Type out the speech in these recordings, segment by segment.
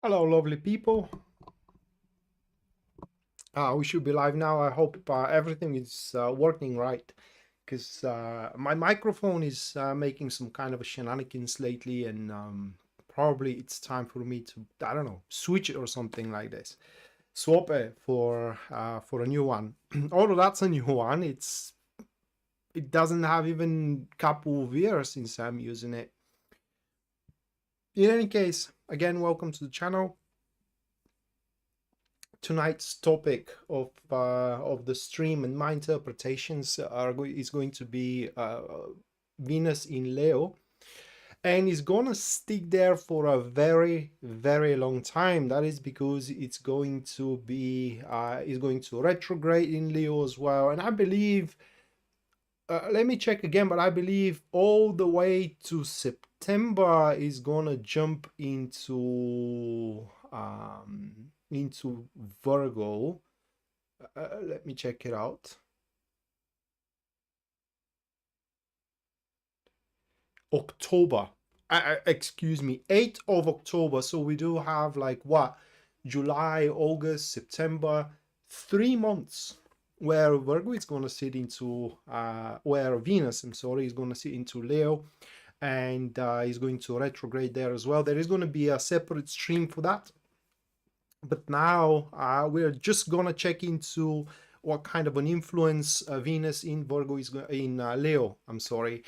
Hello, lovely people. We should be live now. I hope everything is working right, because my microphone is making some kind of a shenanigans lately, and probably it's time for me to, I don't know, switch it or something like this. Swap it for a new one. Although that's a new one, it doesn't have even couple of years since I'm using it. In any case, again, welcome to the channel. Tonight's topic of the stream and my interpretations is going to be Venus in Leo, and it's gonna stick there for a very, very long time. That is because it's going to be is going to retrograde in Leo as well, and I believe let me check again, but I believe all the way to September is gonna jump into Virgo. Let me check it out. October. Excuse me, 8th of October. So we do have like what? July, August, September, 3 months where Virgo is going to sit into, where Venus, I'm sorry, is going to sit into Leo, and is going to retrograde there as well. There is going to be a separate stream for that. But now we're just going to check into what kind of an influence Venus in Virgo is in Leo, I'm sorry,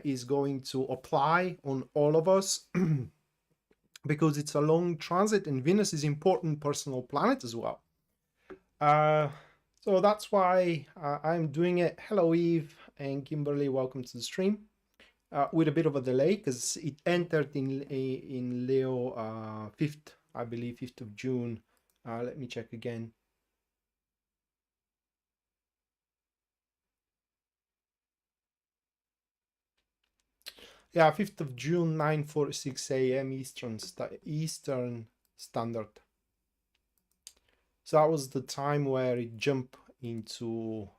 is going to apply on all of us. Because it's a long transit, and Venus is important personal planet as well. So that's why I'm doing it. Hello, Eve and Kimberly, welcome to the stream. With a bit of a delay because it entered in Leo 5th, I believe, 5th of June. Let me check again. Yeah, 5th of June, 9:46 a.m. Eastern Standard. So that was the time where it jumped into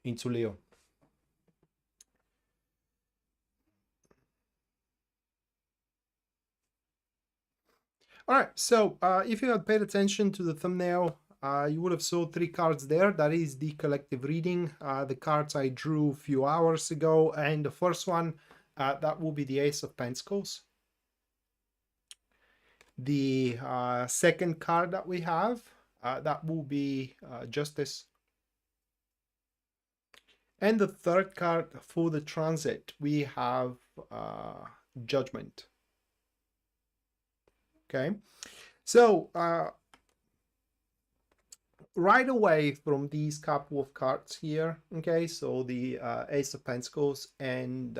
Leo. All right, so if you had paid attention to the thumbnail, you would have saw 3 cards there. That is the collective reading, the cards I drew a few hours ago. And the first one, that will be the Ace of Pentacles. The second card that we have, that will be Justice. And the third card for the transit, we have Judgment. Okay, so right away from these couple of cards here, okay, so the Ace of Pentacles and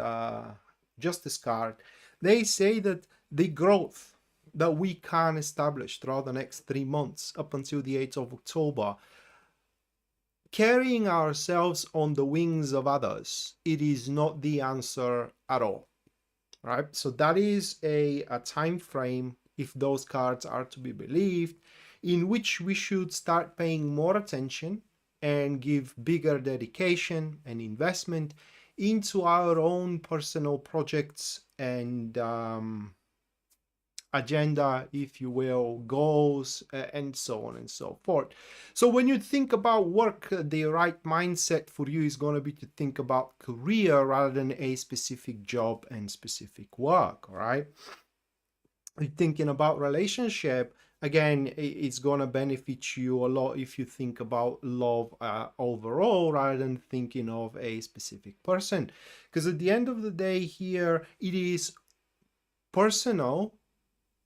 Justice card, they say that the growth that we can establish throughout the next 3 months up until the 8th of October, carrying ourselves on the wings of others, it is not the answer at all, right? So that is a time frame, if those cards are to be believed, in which we should start paying more attention and give bigger dedication and investment into our own personal projects and agenda, if you will, goals, and so on and so forth. So when you think about work, the right mindset for you is going to be to think about career rather than a specific job and specific work, all right? You're thinking about relationship, again, it's going to benefit you a lot if you think about love overall rather than thinking of a specific person. Because at the end of the day here, it is personal,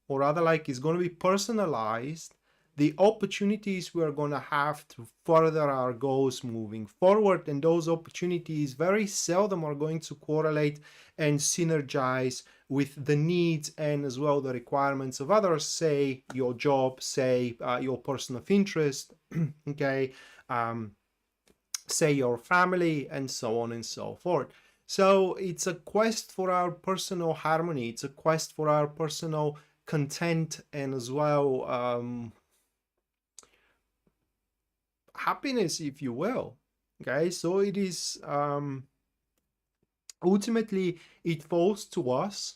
or rather like it's going to be personalized, the opportunities we're going to have to further our goals moving forward. And those opportunities very seldom are going to correlate and synergize with the needs and as well the requirements of others, say your job, say your person of interest, okay, say your family, and so on and so forth. So it's a quest for our personal harmony, it's a quest for our personal content, and as well happiness, if you will. Okay, so it is ultimately it falls to us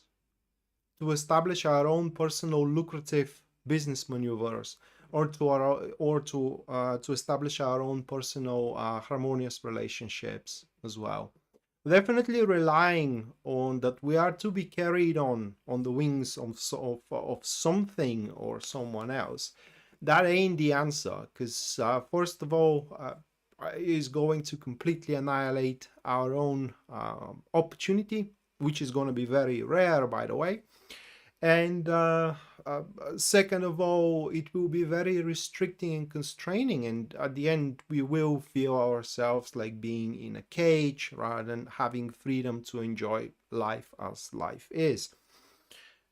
to establish our own personal lucrative business maneuvers, or to establish our own personal harmonious relationships as well. Definitely relying on that we are to be carried on the wings of something or someone else. That ain't the answer, because first of all, is going to completely annihilate our own opportunity, which is going to be very rare, by the way. And second of all, it will be very restricting and constraining, and at the end we will feel ourselves like being in a cage rather than having freedom to enjoy life as life is.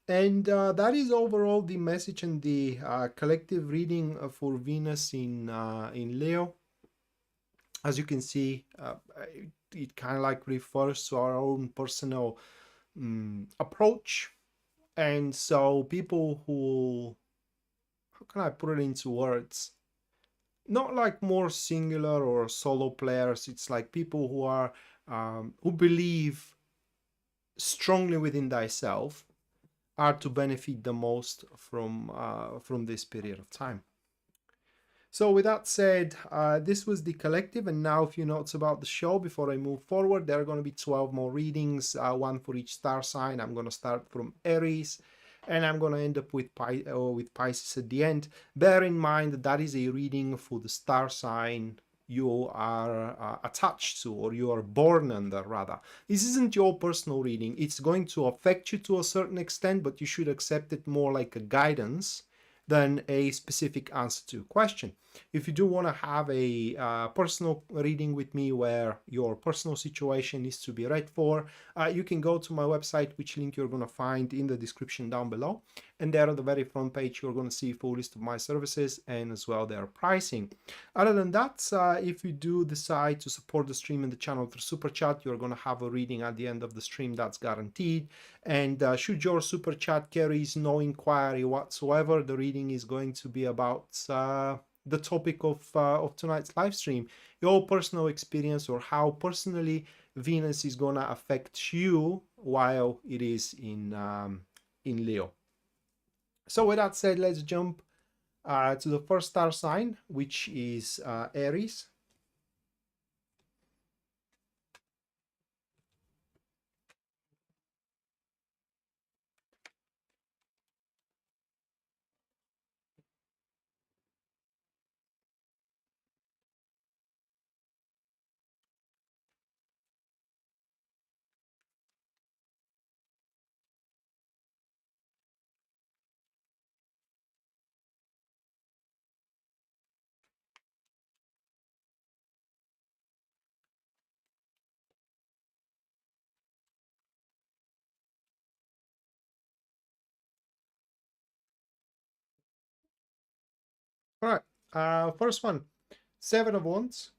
And that is overall the message and the collective reading for Venus in Leo. As you can see, it kind of like refers to our own personal approach. And so people who, how can I put it into words? Not like more singular or solo players. It's like people who are who believe strongly within thyself are to benefit the most from this period of time. So with that said, this was the collective, and now a few notes about the show before I move forward. There are going to be 12 more readings, one for each star sign. I'm going to start from Aries, and I'm going to end up with Pisces at the end. Bear in mind that that is a reading for the star sign you are attached to, or you are born under, rather. This isn't your personal reading. It's going to affect you to a certain extent, but you should accept it more like a guidance than a specific answer to a question. If you do want to have a personal reading with me where your personal situation is to be read for, you can go to my website, which link you're going to find in the description down below. And there at the very front page, you're going to see a full list of my services and as well their pricing. Other than that, if you do decide to support the stream and the channel through Super Chat, you're going to have a reading at the end of the stream, that's guaranteed. And should your Super Chat carries no inquiry whatsoever, the reading is going to be about the topic of tonight's live stream, your personal experience, or how personally Venus is going to affect you while it is in Leo. So with that said, let's jump to the first star sign, which is Aries. All right, first one, Seven of Wands.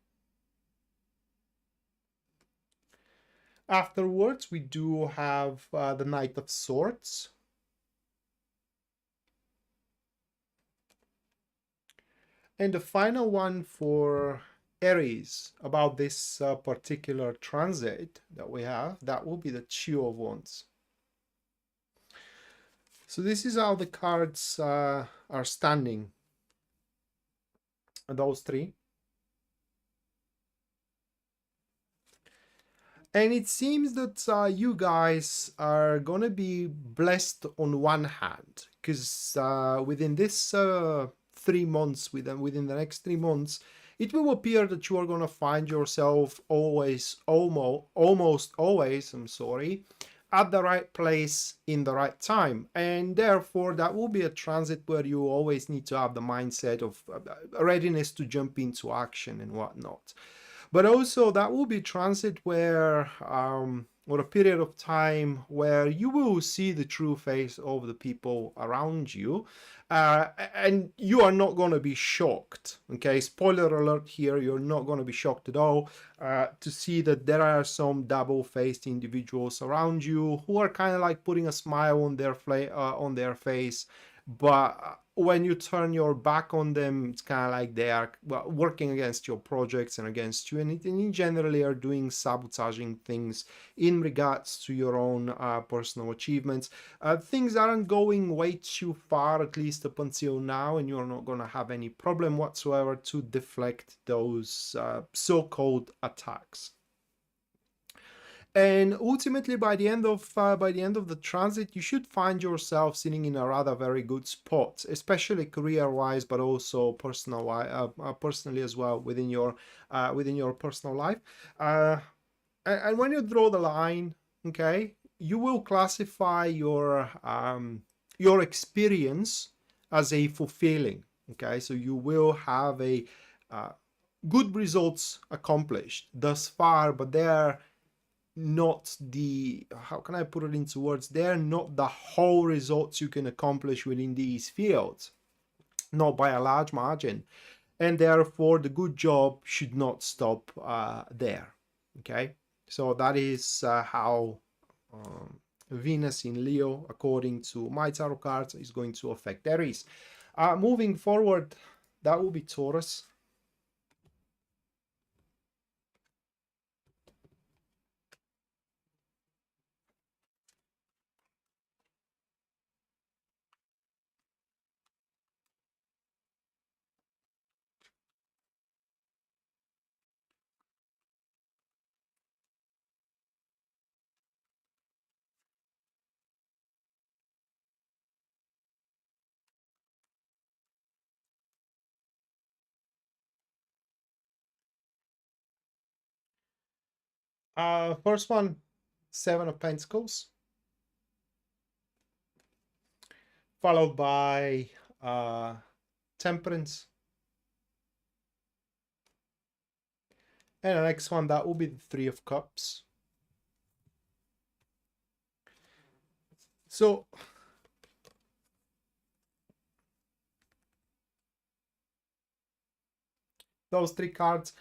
Afterwards, we do have the Knight of Swords. And the final one for Aries about this particular transit that we have, that will be the Two of Wands. So this is how the cards are standing, those three. And it seems that you guys are gonna be blessed on one hand, because within this 3 months, within the next 3 months, it will appear that you are gonna find yourself almost always, at the right place in the right time. And therefore, that will be a transit where you always need to have the mindset of readiness to jump into action and whatnot. But also that will be transit where, or a period of time where you will see the true face of the people around you, and you are not going to be shocked. Okay, spoiler alert here, you're not going to be shocked at all to see that there are some double-faced individuals around you who are kind of like putting a smile on their face, but when you turn your back on them, it's kind of like they are, well, working against your projects and against you, and in generally are doing sabotaging things in regards to your own personal achievements. Things aren't going way too far, at least up until now, and you're not going to have any problem whatsoever to deflect those so-called attacks. And ultimately, by the end of the transit, you should find yourself sitting in a rather very good spot, especially career-wise, but also personally as well within your personal life. And when you draw the line, okay, you will classify your experience as a fulfilling. Okay, so you will have a good results accomplished thus far, but they're not the, how can I put it into words, they're not the whole results you can accomplish within these fields, not by a large margin, and therefore the good job should not stop there. Okay, so that is how Venus in Leo, according to my tarot cards, is going to affect Aries. Moving forward, that will be Taurus. First one, Seven of Pentacles, followed by Temperance, and the next one, that will be the Three of Cups. So those three cards,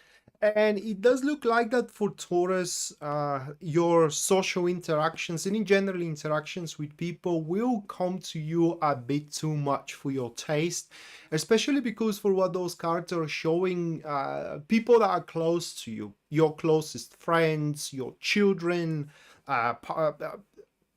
and it does look like that for Taurus, your social interactions and in general interactions with people will come to you a bit too much for your taste, especially because for what those cards are showing, people that are close to you, your closest friends, your children,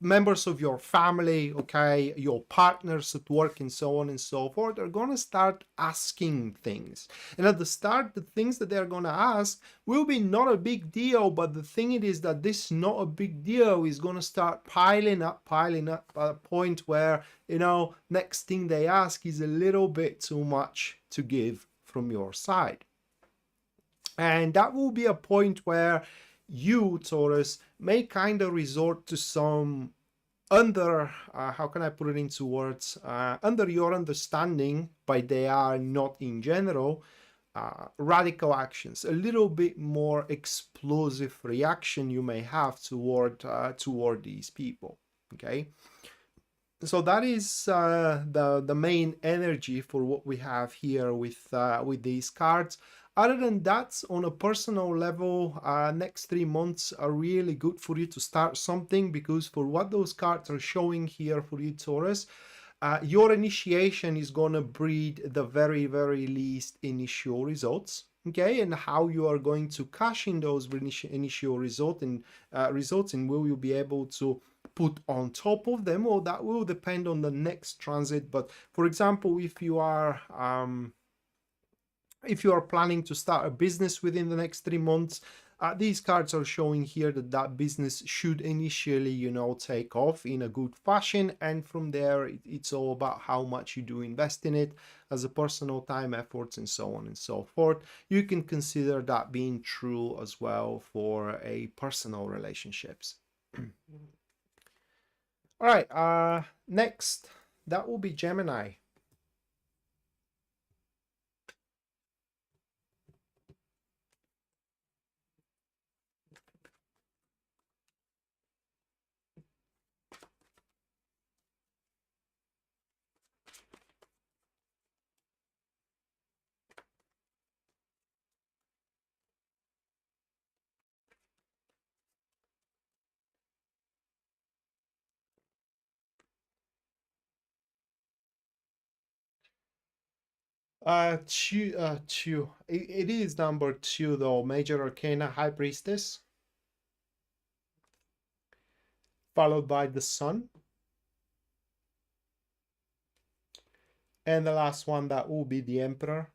members of your family, okay, your partners at work and so on and so forth, are going to start asking things. And at the start, the things that they're going to ask will be not a big deal, but the thing it is that this not a big deal is going to start piling up at a point where, you know, next thing they ask is a little bit too much to give from your side. And that will be a point where you, Taurus, may kind of resort to some how can I put it into words, under your understanding, but they are not in general, radical actions, a little bit more explosive reaction you may have toward these people. Okay, so that is the main energy for what we have here with these cards. Other than that, on a personal level, next 3 months are really good for you to start something, because for what those cards are showing here for you, Taurus, your initiation is going to breed the very, very least initial results. Okay, and how you are going to cash in those initial results, and will you be able to put on top of them? Well, that will depend on the next transit. But for example, if you are planning to start a business within the next 3 months, these cards are showing here that that business should initially, you know, take off in a good fashion, and from there it's all about how much you do invest in it as a personal time, efforts, and so on and so forth. You can consider that being true as well for a personal relationships. All right, next, that will be Gemini. Two. It is number two though. Major Arcana, High Priestess, followed by the Sun, and the last one that will be the Emperor.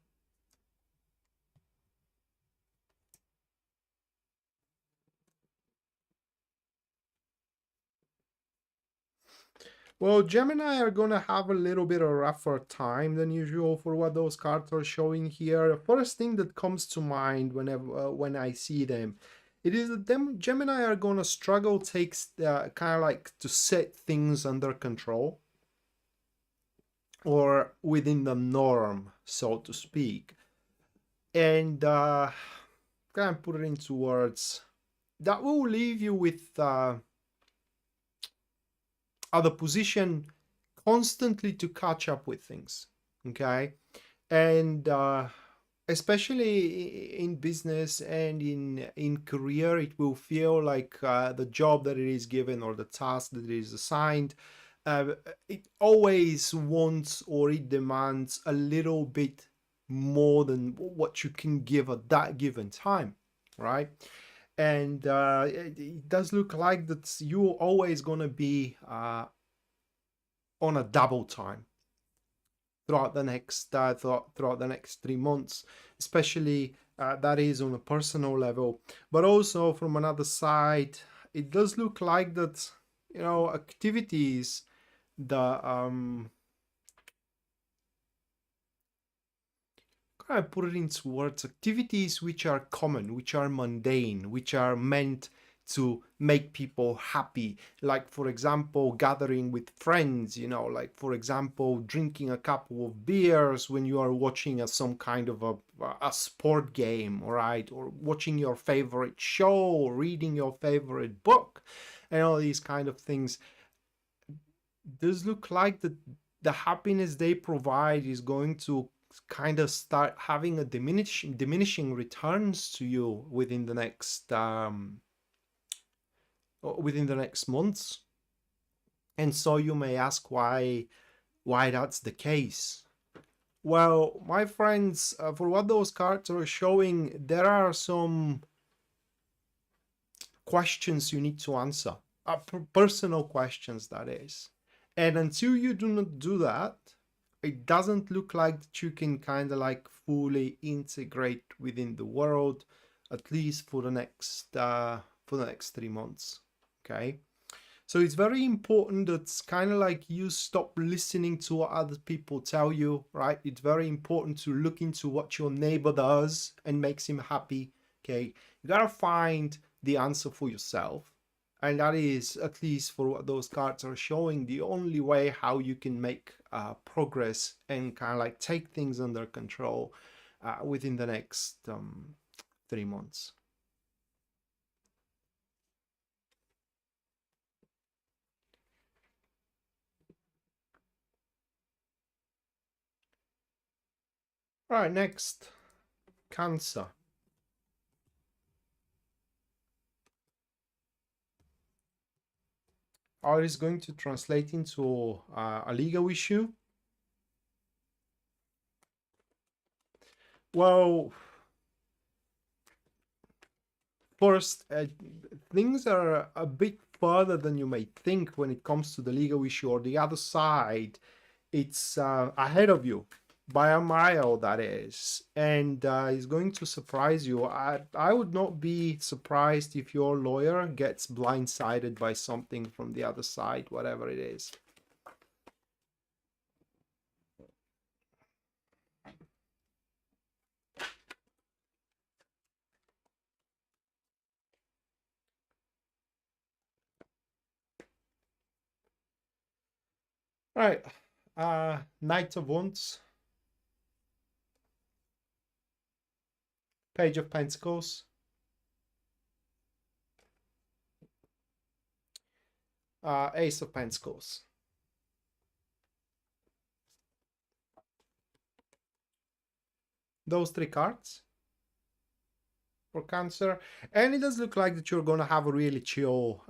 Well, Gemini are gonna have a little bit of rougher time than usual for what those cards are showing here. The first thing that comes to mind whenever when I see them, it is that them Gemini are gonna struggle takes kind of like to set things under control or within the norm, so to speak. And can I put it into words? That will leave you with the position constantly to catch up with things, okay? And especially in business and in career, it will feel like the job that it is given or the task that it is assigned, it always wants or it demands a little bit more than what you can give at that given time, right? And it does look like that you're always going to be on a double time throughout the next throughout the next 3 months, especially that is on a personal level, but also from another side, it does look like that, you know, activities, the I put it into words, activities which are common, which are mundane, which are meant to make people happy. Like, for example, gathering with friends, you know, like, for example, drinking a couple of beers when you are watching some kind of a sport game, all right, or watching your favorite show, or reading your favorite book, and all these kind of things. Does look like the happiness they provide is going to kind of start having a diminishing returns to you within the next months. And so you may ask why that's the case. Well, my friends, for what those cards are showing, there are some questions you need to answer, personal questions, that is. And until you do not do that, it doesn't look like that you can kind of like fully integrate within the world, at least for the next 3 months. Okay, so it's very important that kind of like you stop listening to what other people tell you, right? It's very important to look into what your neighbor does and makes him happy. Okay, you gotta find the answer for yourself, and that is, at least for what those cards are showing, the only way how you can make progress and kind of like take things under control within the next 3 months. All right, next, Cancer. Are is going to translate into a legal issue? Well, first, things are a bit further than you may think when it comes to the legal issue, or the other side. It's ahead of you by a mile, that is, and it's going to surprise you. I would not be surprised if your lawyer gets blindsided by something from the other side, whatever it is. All right, Knight of Wands, Page of Pentacles, Ace of Pentacles. Those three cards for Cancer, and it does look like that you're gonna have a really chill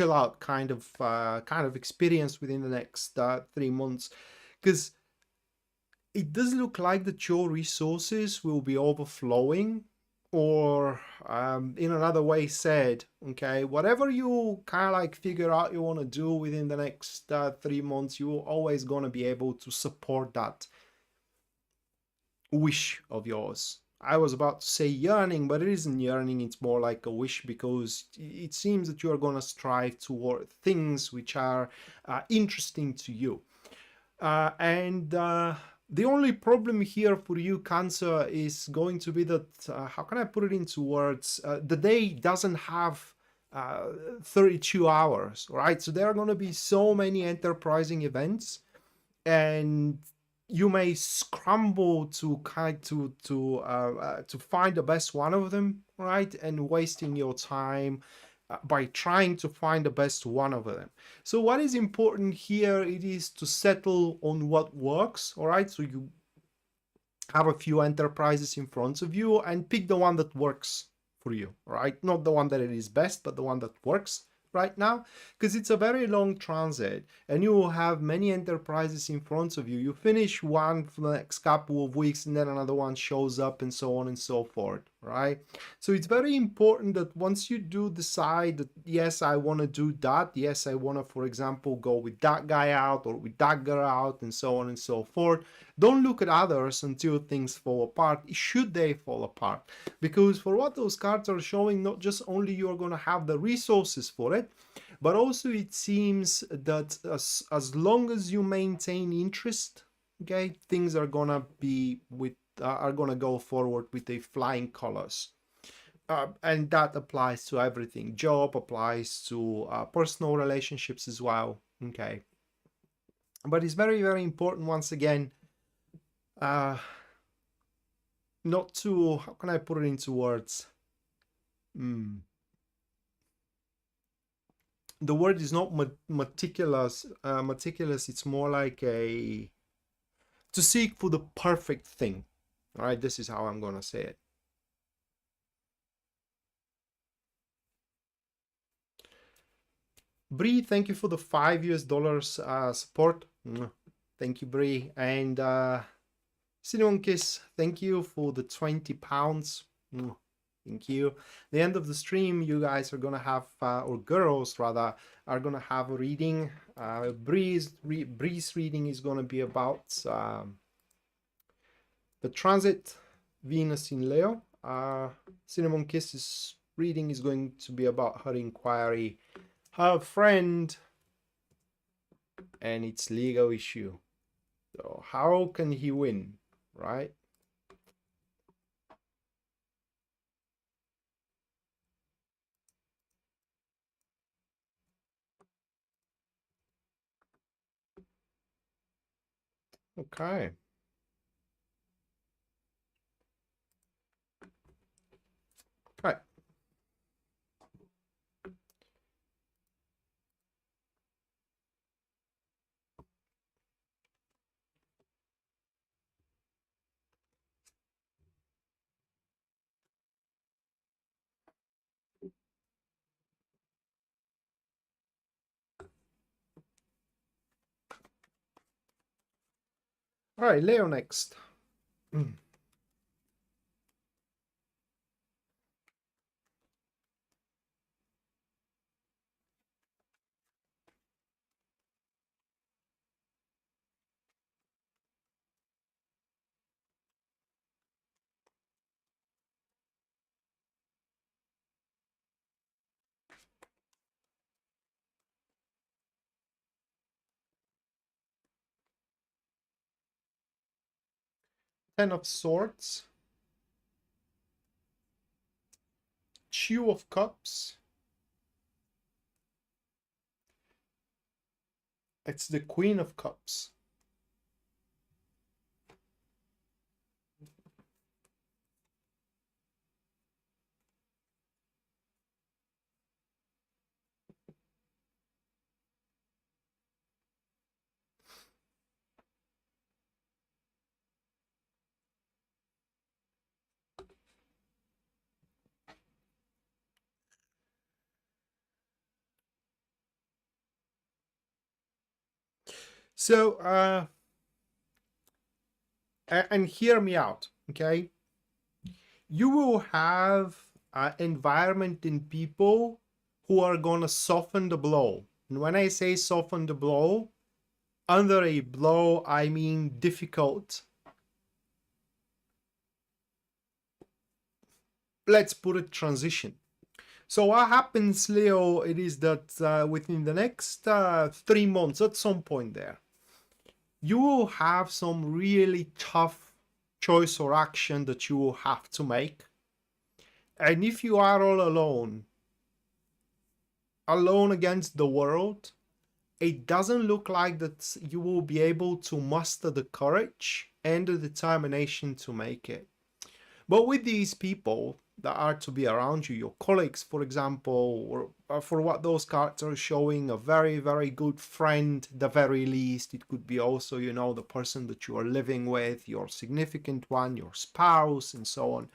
out kind of experience within the next 3 months, because it does look like that your resources will be overflowing, or in another way said, okay, whatever you kind of like figure out you want to do within the next 3 months, you're always going to be able to support that wish of yours. I was about to say yearning, but it isn't yearning, it's more like a wish, because it seems that you are going to strive toward things which are interesting to you. And the only problem here for you, Cancer, is going to be that, how can I put it into words? The day doesn't have 32 hours, right? So there are going to be so many enterprising events, and you may scramble to to find the best one of them, right? And wasting your time by trying to find the best one of them. So what is important here, it is to settle on what works, all right? So you have a few enterprises in front of you and pick the one that works for you, right? Not the one that it is best, but the one that works right now, because it's a very long transit and you will have many enterprises in front of you. You finish one for the next couple of weeks and then another one shows up, and so on and so forth, right? So it's very important that once you do decide that, yes, I want to do that, yes, I want to, for example, go with that guy out or with that girl out, and so on and so forth, don't look at others until things fall apart, should they fall apart. Because for what those cards are showing, not just only you're going to have the resources for it, but also it seems that as long as you maintain interest, okay, things are going to be with are going to go forward with a flying colors. And that applies to everything. Job applies to personal relationships as well, okay. But it's very, very important, once again, uh, not to, how can I put it into words? The word is not meticulous. Meticulous. It's more like a to seek for the perfect thing. All right, this is how I'm gonna say it. Bree, thank you for the $5 support. Thank you, Bree. And Cinnamon Kiss, thank you for the £20. Thank you. The end of the stream, you guys are gonna have, or girls rather, are gonna have a reading. Bree's reading is gonna be about the transit Venus in Leo. Cinnamon Kiss's reading is going to be about her inquiry, her friend, and its legal issue. So how can he win, right? Okay. Right. All right, Leo next. 10 of Swords, Two of Cups. It's the Queen of Cups. So And hear me out, okay? You will have an environment in people who are going to soften the blow. And when I say soften the blow, under a blow, I mean difficult. Let's put it transition. So what happens, Leo, it is that within the next 3 months, at some point there, you will have some really tough choice or action that you will have to make. And if you are all alone against the world, it doesn't look like that you will be able to muster the courage and the determination to make it. But with these people that are to be around you, your colleagues, for example, or for what those cards are showing, a very, very good friend, the very least. It could be also, you know, the person that you are living with, your significant one, your spouse, and so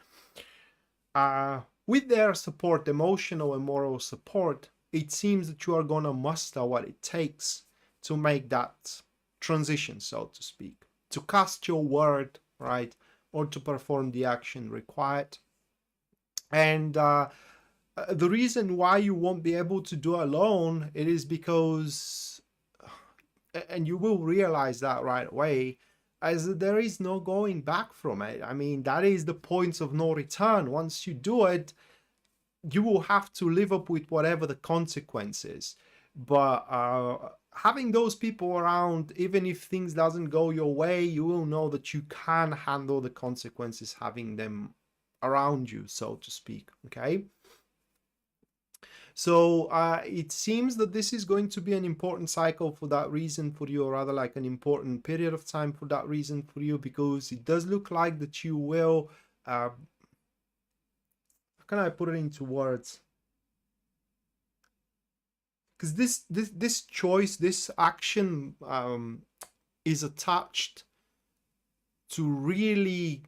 on. With their support, emotional and moral support, it seems that you are going to muster what it takes to make that transition, so to speak, to cast your word, right, or to perform the action required. And the reason why you won't be able to do alone, it is because, and you will realize that right away, as there is no going back from it. I mean, that is the point of no return. Once you do it, you will have to live up with whatever the consequences. But having those people around, even if things doesn't go your way, you will know that you can handle the consequences having them around you, so to speak. Okay. So it seems that this is going to be an important cycle for that reason for you, or rather like an important period of time for that reason for you, because it does look like that you will how can I put it into words? Because this choice, this action is attached to really,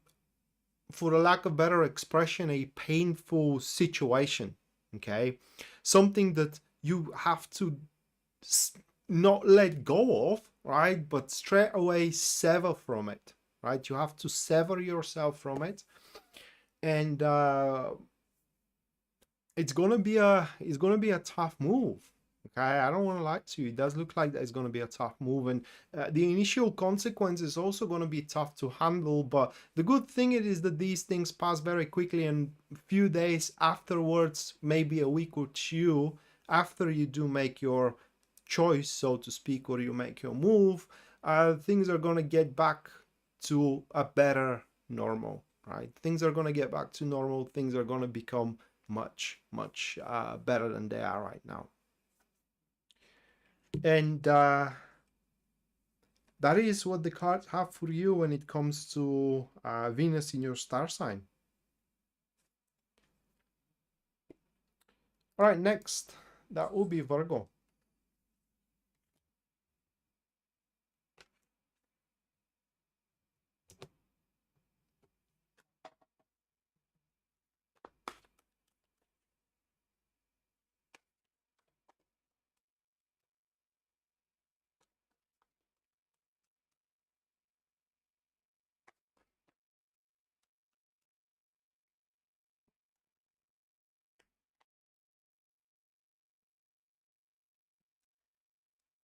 for a lack of better expression, a painful situation. Okay, something that you have to not let go of, right? But straight away sever from it, right? You have to sever yourself from it, and it's gonna be a tough move. Okay, I don't want to lie to you. It does look like that it's going to be a tough move, and the initial consequence is also going to be tough to handle. But the good thing is that these things pass very quickly, and a few days afterwards, maybe a week or two after you do make your choice, so to speak, or you make your move, things are going to get back to a better normal, right? Things are going to get back to normal. Things are going to become much, much better than they are right now. And that is what the cards have for you when it comes to Venus in your star sign. All right, next, that will be Virgo.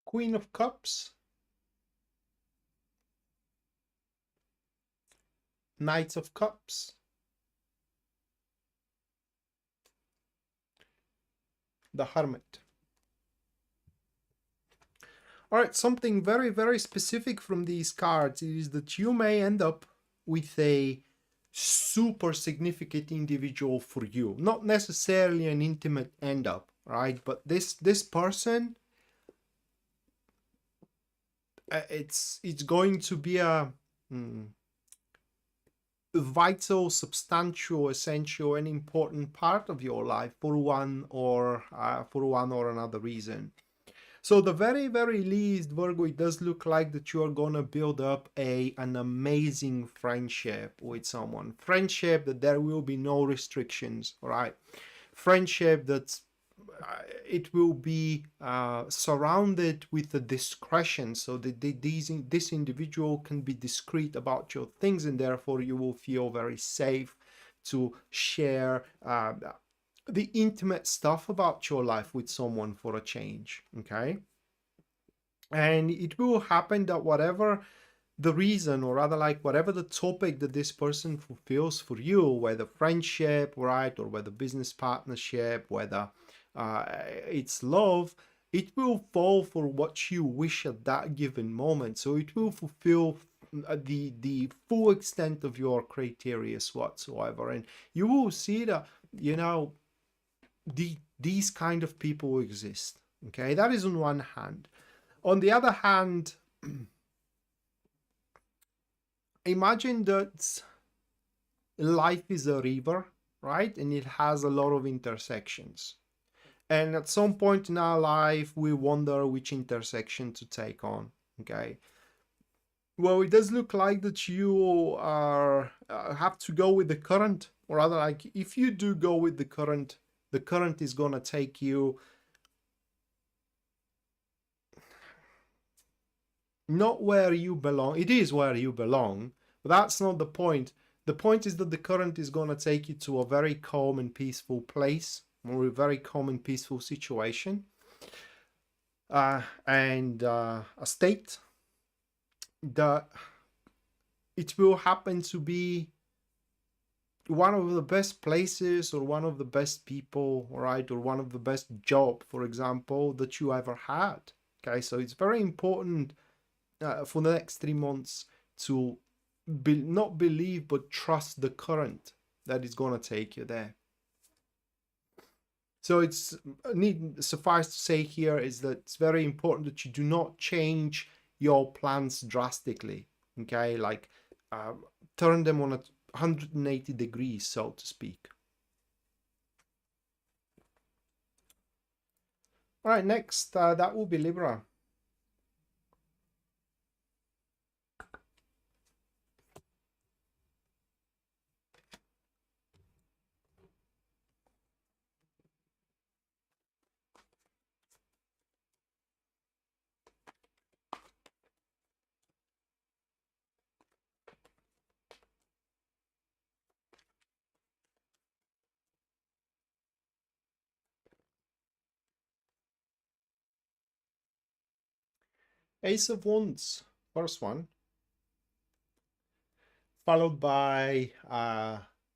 Queen of Cups, Knight of Cups, the Hermit. All right, something very, very specific from these cards is that you may end up with a super significant individual for you. Not necessarily an intimate end up, right? But this person, it's going to be a vital, substantial, essential, and important part of your life for one or another reason. So the very, very least, Virgo, it does look like that you are gonna build up an amazing friendship with someone. Friendship that there will be no restrictions, right? Friendship that it will be surrounded with a discretion, so that this individual can be discreet about your things, and therefore you will feel very safe to share the intimate stuff about your life with someone for a change. Okay, and it will happen that whatever the reason, or rather like whatever the topic that this person fulfills for you, whether friendship, right, or whether business partnership, whether it's love, it will fall for what you wish at that given moment. So it will fulfill the full extent of your criteria whatsoever, and you will see that, you know, these kind of people exist. Okay, that is on one hand. On the other hand, imagine that life is a river, right? And it has a lot of intersections. And at some point in our life, we wonder which intersection to take on, okay? Well, it does look like that you are have to go with the current, or rather, like, if you do go with the current is gonna take you not where you belong. It is where you belong, but that's not the point. The point is that the current is going to take you to a very calm and peaceful place, or a very calm and peaceful situation, and a state that it will happen to be one of the best places, or one of the best people, right, or one of the best job, for example, that you ever had. Okay, so it's very important for the next 3 months to not believe but trust the current that is going to take you there. So it's suffice to say here is that it's very important that you do not change your plans drastically. Okay, like turn them on 180 degrees, so to speak. All right, next that will be Libra. Ace of Wands, first one, followed by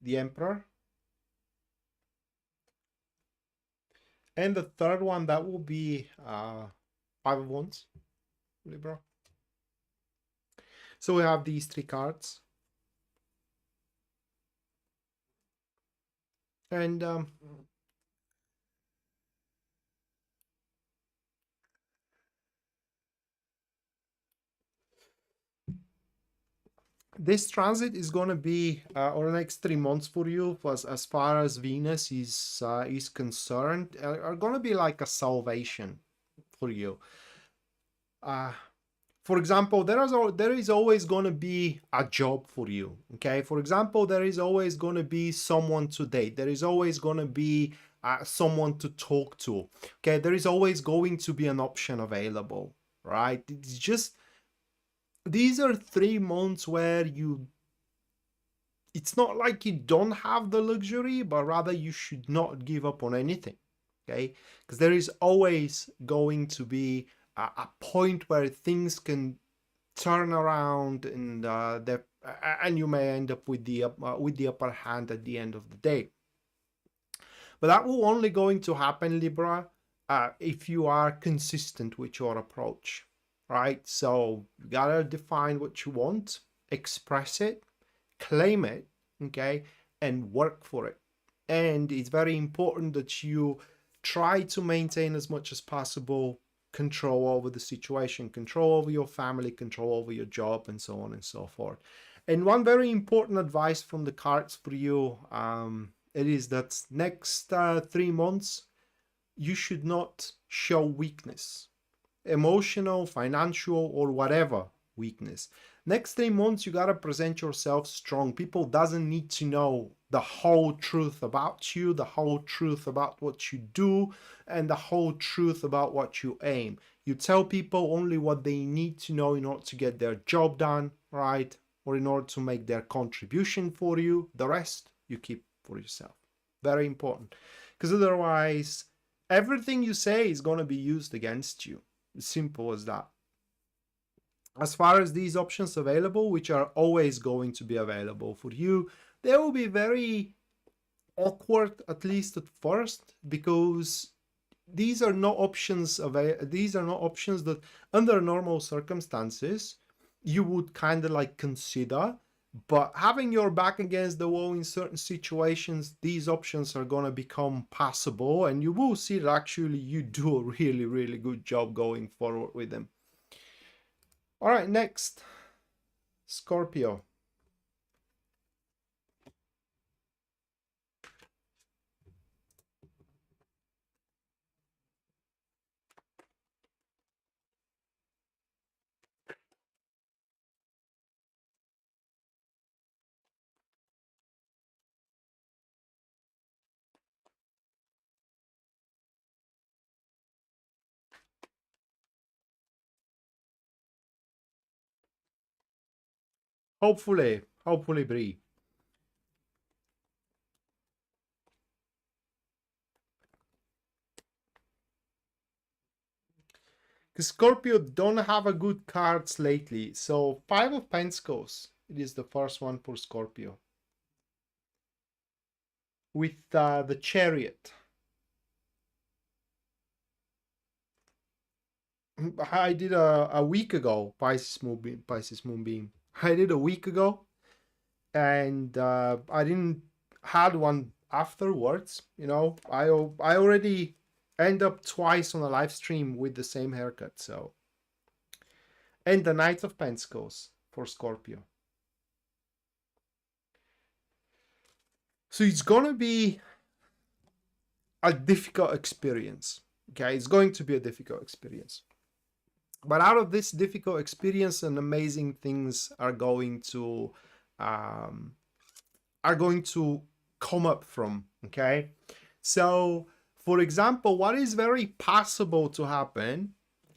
the Emperor. And the third one, that will be Five of Wands, Libra. So we have these three cards. And this transit is going to be over the next 3 months for you, as far as Venus is concerned, are going to be like a salvation for you. For example, there is always going to be a job for you. Okay, for example, there is always going to be someone to date. There is always going to be someone to talk to. Okay, there is always going to be an option available, right? It's just, these are 3 months where it's not like you don't have the luxury, but rather you should not give up on anything. Okay, because there is always going to be a point where things can turn around, and you may end up with the upper hand at the end of the day. But that will only going to happen, Libra, if you are consistent with your approach, right? So you gotta define what you want, express it, claim it, okay, and work for it. And it's very important that you try to maintain as much as possible control over the situation, control over your family, control over your job, and so on and so forth. And one very important advice from the cards for you, it is that next 3 months, you should not show weakness, emotional, financial, or whatever weakness. Next 3 months, you gotta present yourself strong. People doesn't need to know the whole truth about you, the whole truth about what you do, and the whole truth about what you aim. You tell people only what they need to know in order to get their job done, right? Or in order to make their contribution for you. The rest you keep for yourself. Very important. Because otherwise, everything you say is going to be used against you. As simple as that. As far as these options available, which are always going to be available for you, they will be very awkward, at least at first, because these are not options that under normal circumstances you would kind of like consider. But having your back against the wall in certain situations, these options are going to become passable, and you will see that actually you do a really, really good job going forward with them. All right, next, Scorpio. Hopefully, Brie. Because Scorpio don't have a good cards lately. So 5 of Pentacles, it is the first one for Scorpio. With the Chariot. I did a week ago, Pisces Moonbeam. I did a week ago, and I didn't had one afterwards. You know, I already end up twice on a live stream with the same haircut. So, and the Knight of Pentacles for Scorpio. So it's gonna be a difficult experience. Okay, it's going to be a difficult experience. But out of this difficult experience, and amazing things are going to come up from. Okay, so for example, what is very possible to happen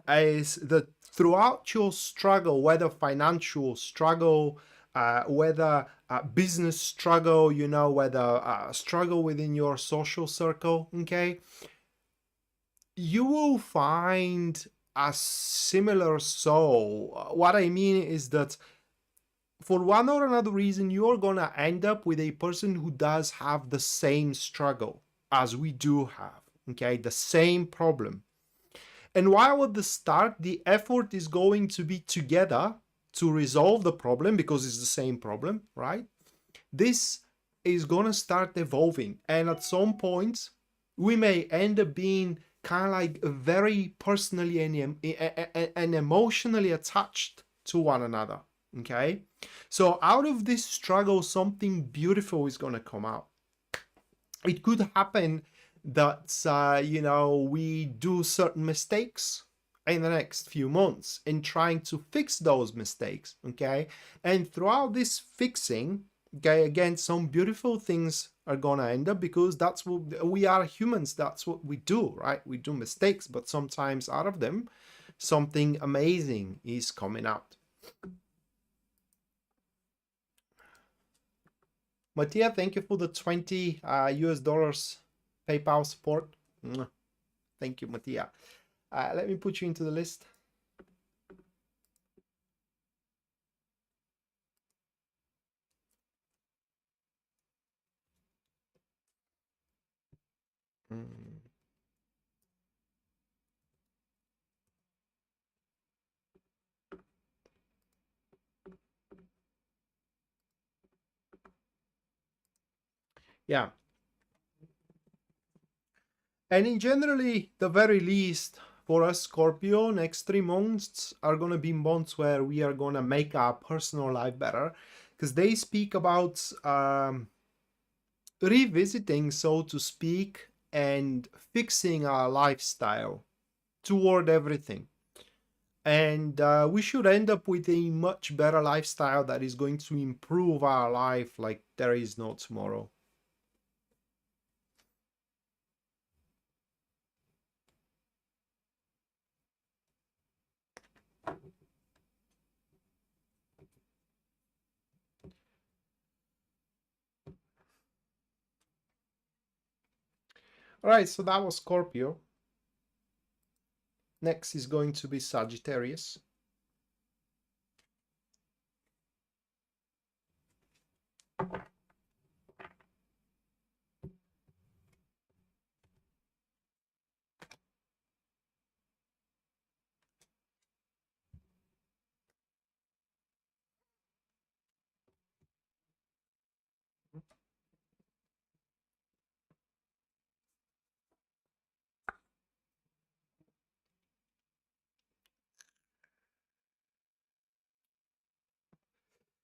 is that throughout your struggle, whether financial struggle, whether business struggle, you know, whether struggle within your social circle, okay, you will find a similar soul. What I mean is that for one or another reason, you're gonna end up with a person who does have the same struggle as we do have, okay, the same problem. And while at the start, the effort is going to be together to resolve the problem because it's the same problem, right? This is gonna start evolving, and at some point, we may end up being kind of like very personally and emotionally attached to one another. Okay, so out of this struggle, something beautiful is going to come out. It could happen that you know, we do certain mistakes in the next few months in trying to fix those mistakes. Okay, and throughout this fixing, okay, again, some beautiful things are gonna end up, because that's what we are, humans. That's what we do, right? We do mistakes, but sometimes out of them, something amazing is coming out. Mattia, thank you for the 20 US dollars PayPal support. Thank you, Mattia. Let me put you into the list. Yeah. And in generally, the very least, for us Scorpio, next 3 months are going to be months where we are going to make our personal life better, because they speak about revisiting, so to speak, and fixing our lifestyle toward everything. And we should end up with a much better lifestyle that is going to improve our life like there is no tomorrow. All right, so that was Scorpio. Next is going to be Sagittarius.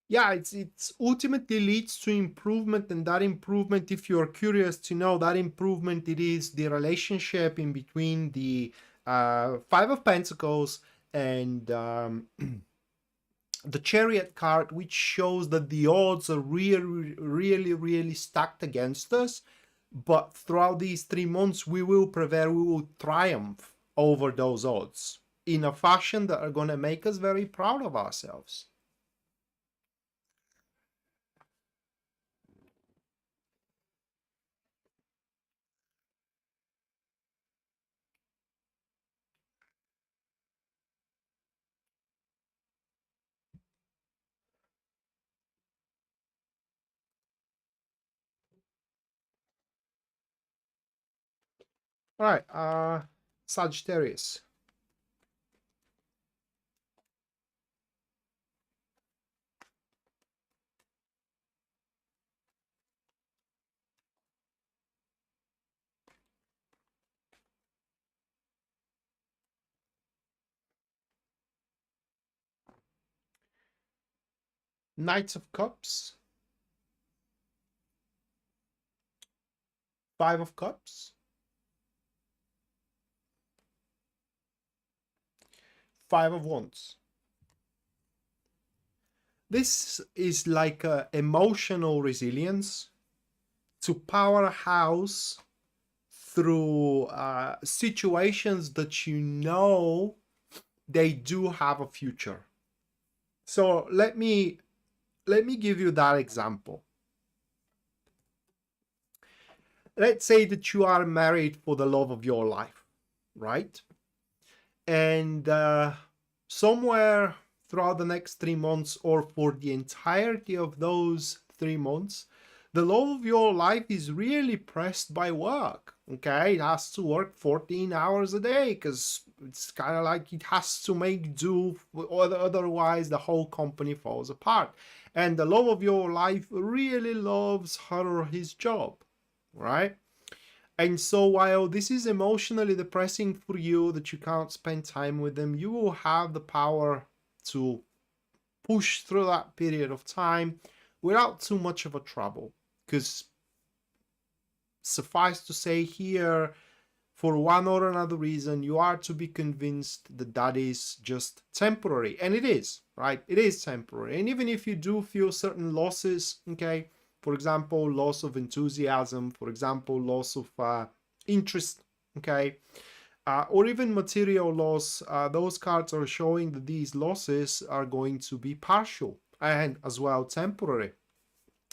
Yeah, it's ultimately leads to improvement, and that improvement, if you're curious to know, that improvement, it is the relationship in between the Five of Pentacles and the Chariot card, which shows that the odds are really stacked against us, but throughout these 3 months we will prevail, we will triumph over those odds in a fashion that are going to make us very proud of ourselves. All right, Sagittarius. Knights of Cups, Five of Cups, Five of Wands. This is like emotional resilience to powerhouse through situations that you know they do have a future. So let me give you that example. Let's say that you are married for the love of your life, right? And somewhere throughout the next 3 months, or for the entirety of those 3 months, the love of your life is really pressed by work. Okay, it has to work 14 hours a day because it's kind of like it has to make do, otherwise the whole company falls apart. And the love of your life really loves her or his job, right? And so while this is emotionally depressing for you that you can't spend time with them, you will have the power to push through that period of time without too much of a trouble. Because suffice to say here, for one or another reason, you are to be convinced that that is just temporary. And it is, right? It is temporary. And even if you do feel certain losses, okay, for example, loss of enthusiasm, for example, loss of interest, okay, or even material loss, those cards are showing that these losses are going to be partial and as well temporary.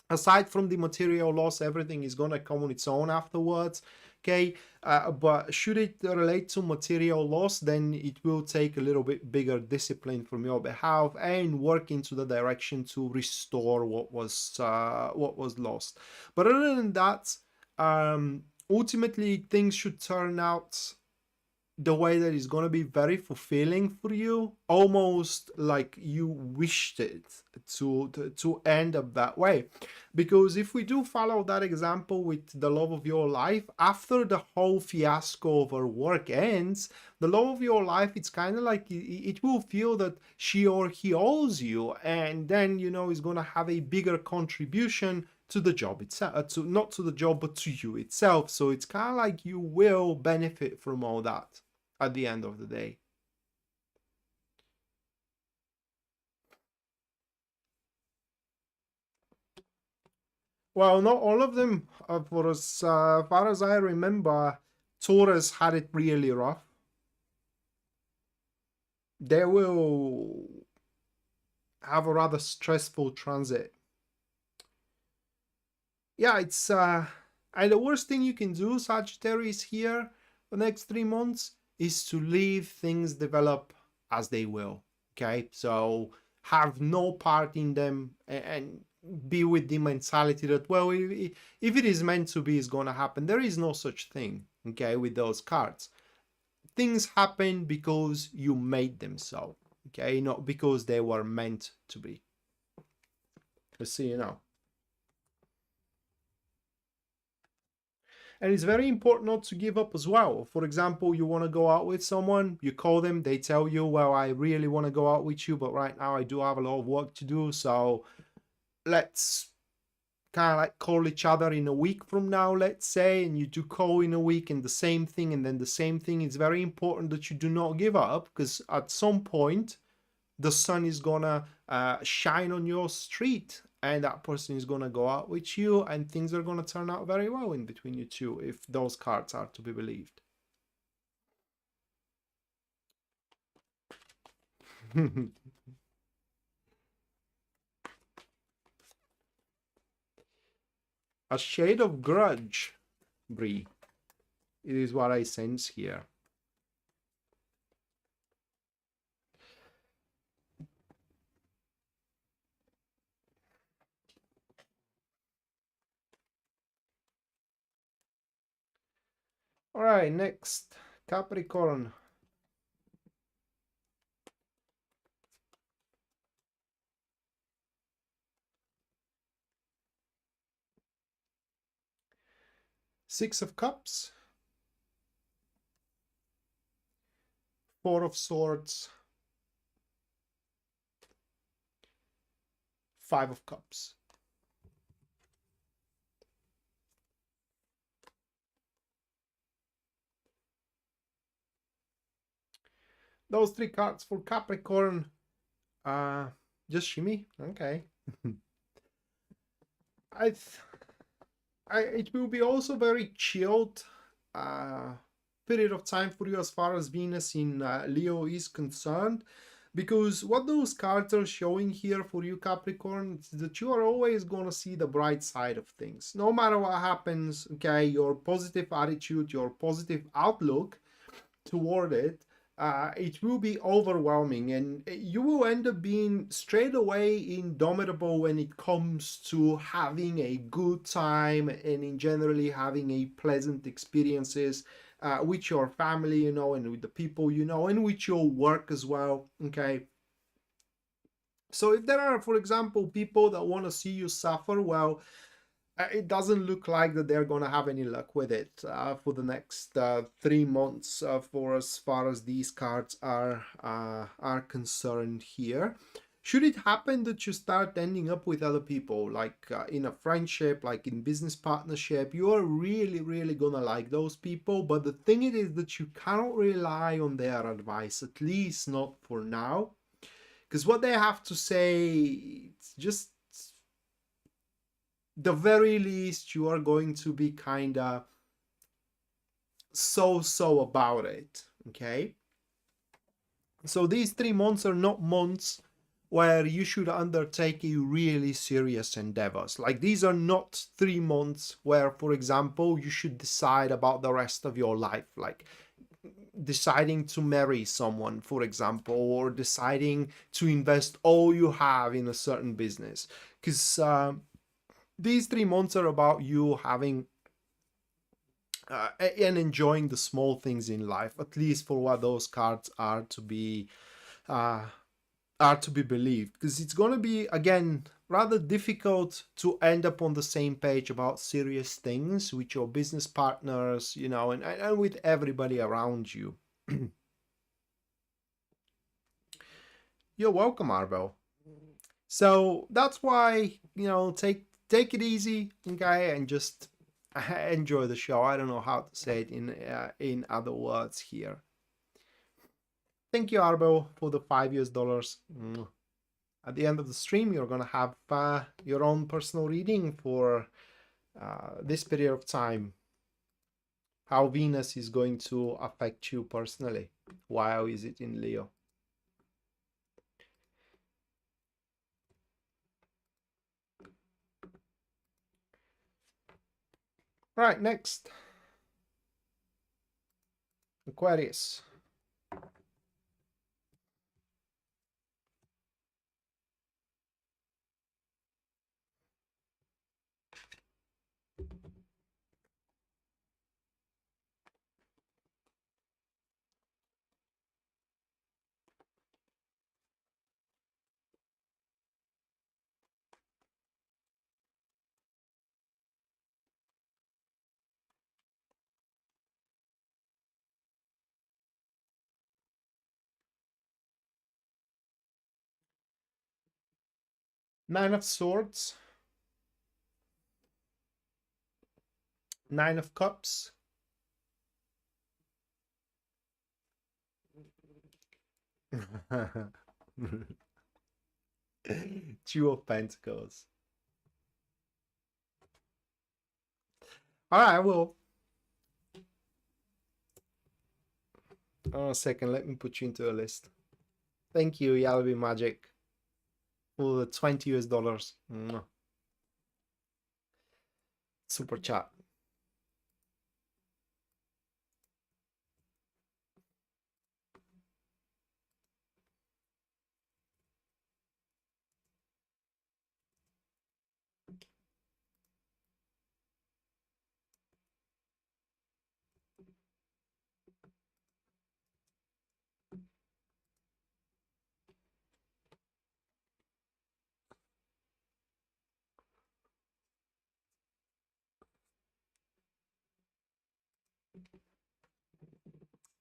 Aside from the material loss, everything is going to come on its own afterwards. Okay, but should it relate to material loss, then it will take a little bit bigger discipline from your behalf and work into the direction to restore what was lost. But other than that, ultimately things should turn out the way that is going to be very fulfilling for you, almost like you wished it to end up that way. Because if we do follow that example with the love of your life, after the whole fiasco of her work ends, the love of your life, it's kind of like it will feel that she or he owes you, and then is going to have a bigger contribution to the job itself, to not to the job but to you itself. So it's kind of like you will benefit from all that at the end of the day. Well, not all of them. For as far as I remember, Taurus had it really rough. They will have a rather stressful transit. Yeah, it's And the worst thing you can do, Sagittarius, here the next 3 months is to leave things develop as they will. Okay, so have no part in them and be with the mentality that, well, if it is meant to be, it's going to happen. There is no such thing, okay, with those cards. Things happen because you made them so, okay, not because they were meant to be. Just so you know. And it's very important not to give up as well. For example, you want to go out with someone, you call them, they tell you, well, I really want to go out with you, but right now I do have a lot of work to do, so let's kind of like call each other in a week from now, let's say, and you do call in a week and the same thing and then the same thing. It's very important that you do not give up, because at some point the sun is gonna shine on your street and that person is gonna go out with you and things are gonna turn out very well in between you two, if those cards are to be believed. A shade of grudge, Bree. It is what I sense here. All right, next, Capricorn. Six of Cups, Four of Swords, Five of Cups. Those three cards for Capricorn, just shimmy. Okay. It will be also very chilled period of time for you as far as Venus in Leo is concerned, because what those cards are showing here for you, Capricorn, is that you are always going to see the bright side of things. No matter what happens, okay, your positive attitude, your positive outlook toward it, it will be overwhelming, and you will end up being straight away indomitable when it comes to having a good time and in generally having a pleasant experiences with your family, you know, and with the people you know, and with your work as well. Okay, so if there are, for example, people that want to see you suffer, well, it doesn't look like that they're going to have any luck with it for the next 3 months for as far as these cards are concerned here. Should it happen that you start ending up with other people, like in a friendship, like in business partnership, you are really, really going to like those people. But the thing it is that you cannot rely on their advice, at least not for now. Because what they have to say, it's just the very least you are going to be kind of so about it. Okay, so these 3 months are not months where you should undertake a really serious endeavors. Like, these are not 3 months where, for example, you should decide about the rest of your life, like deciding to marry someone, for example, or deciding to invest all you have in a certain business. Because these 3 months are about you having and enjoying the small things in life, at least for what those cards uh, are to be believed. Because it's going to be, again, rather difficult to end up on the same page about serious things with your business partners, you know, and with everybody around you. You're welcome, Arbel. So that's why, you know, take it easy, okay, and just enjoy the show. I don't know how to say it in other words here. Thank you, Arbel, for the $5. At the end of the stream, you're gonna have your own personal reading for this period of time. How Venus is going to affect you personally. While is it in Leo? Right, next. Aquarius. Nine of Swords. Nine of Cups. Two of Pentacles. All right, well. Oh, a second, let me put you into a list. Thank you, Yalby Magic, for the 20 US dollars. Super chat.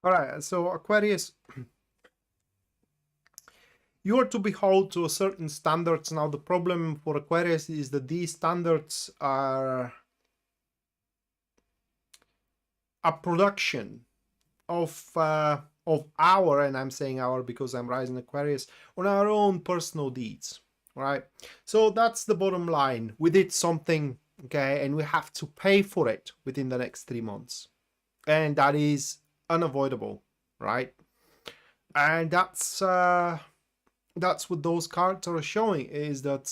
All right, so Aquarius, you are to be held to a certain standards. Now, the problem for Aquarius is that these standards are a production of our, and I'm saying our because I'm rising Aquarius, on our own personal deeds, right? So that's the bottom line. We did something, okay, and we have to pay for it within the next 3 months, and that is unavoidable, right? And that's what those cards are showing, is that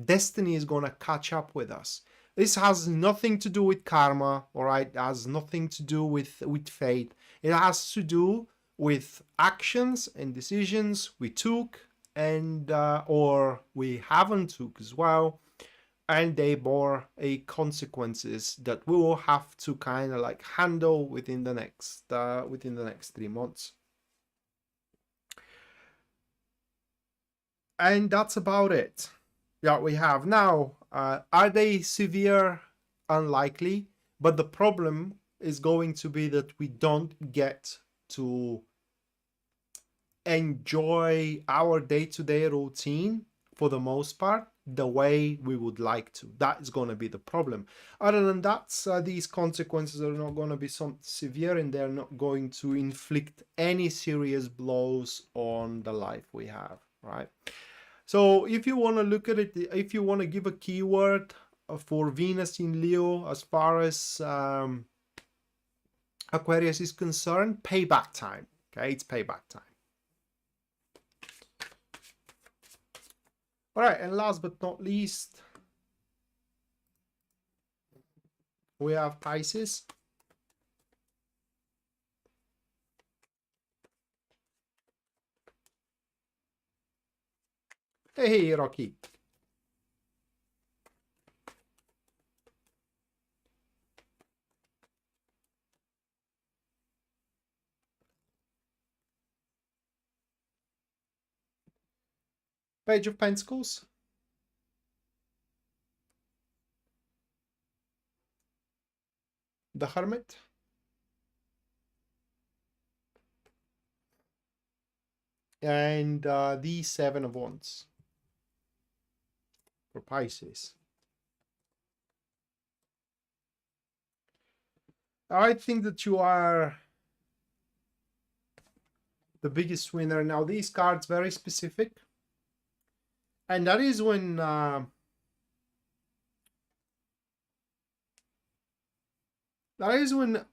destiny is going to catch up with us. This has nothing to do with karma, all right? It has nothing to do with fate. It has to do with actions and decisions we took, and or we haven't took as well, and they bore a consequences that we will have to kind of like handle within the next 3 months. And that's about it. Yeah, we have now. Are they severe? Unlikely, but the problem is going to be that we don't get to enjoy our day-to-day routine for the most part the way we would like to. That is going to be the problem. Other than that, these consequences are not going to be so severe, and they're not going to inflict any serious blows on the life we have, right? So if you want to look at it, if you want to give a keyword for Venus in Leo as far as Aquarius is concerned, payback time. Okay, it's payback time. All right, and last but not least, we have Pisces. Hey, Rocky. Page of Pentacles. The Hermit. And the Seven of Wands for Pisces. I think that you are the biggest winner. Now, these cards very specific. And that is when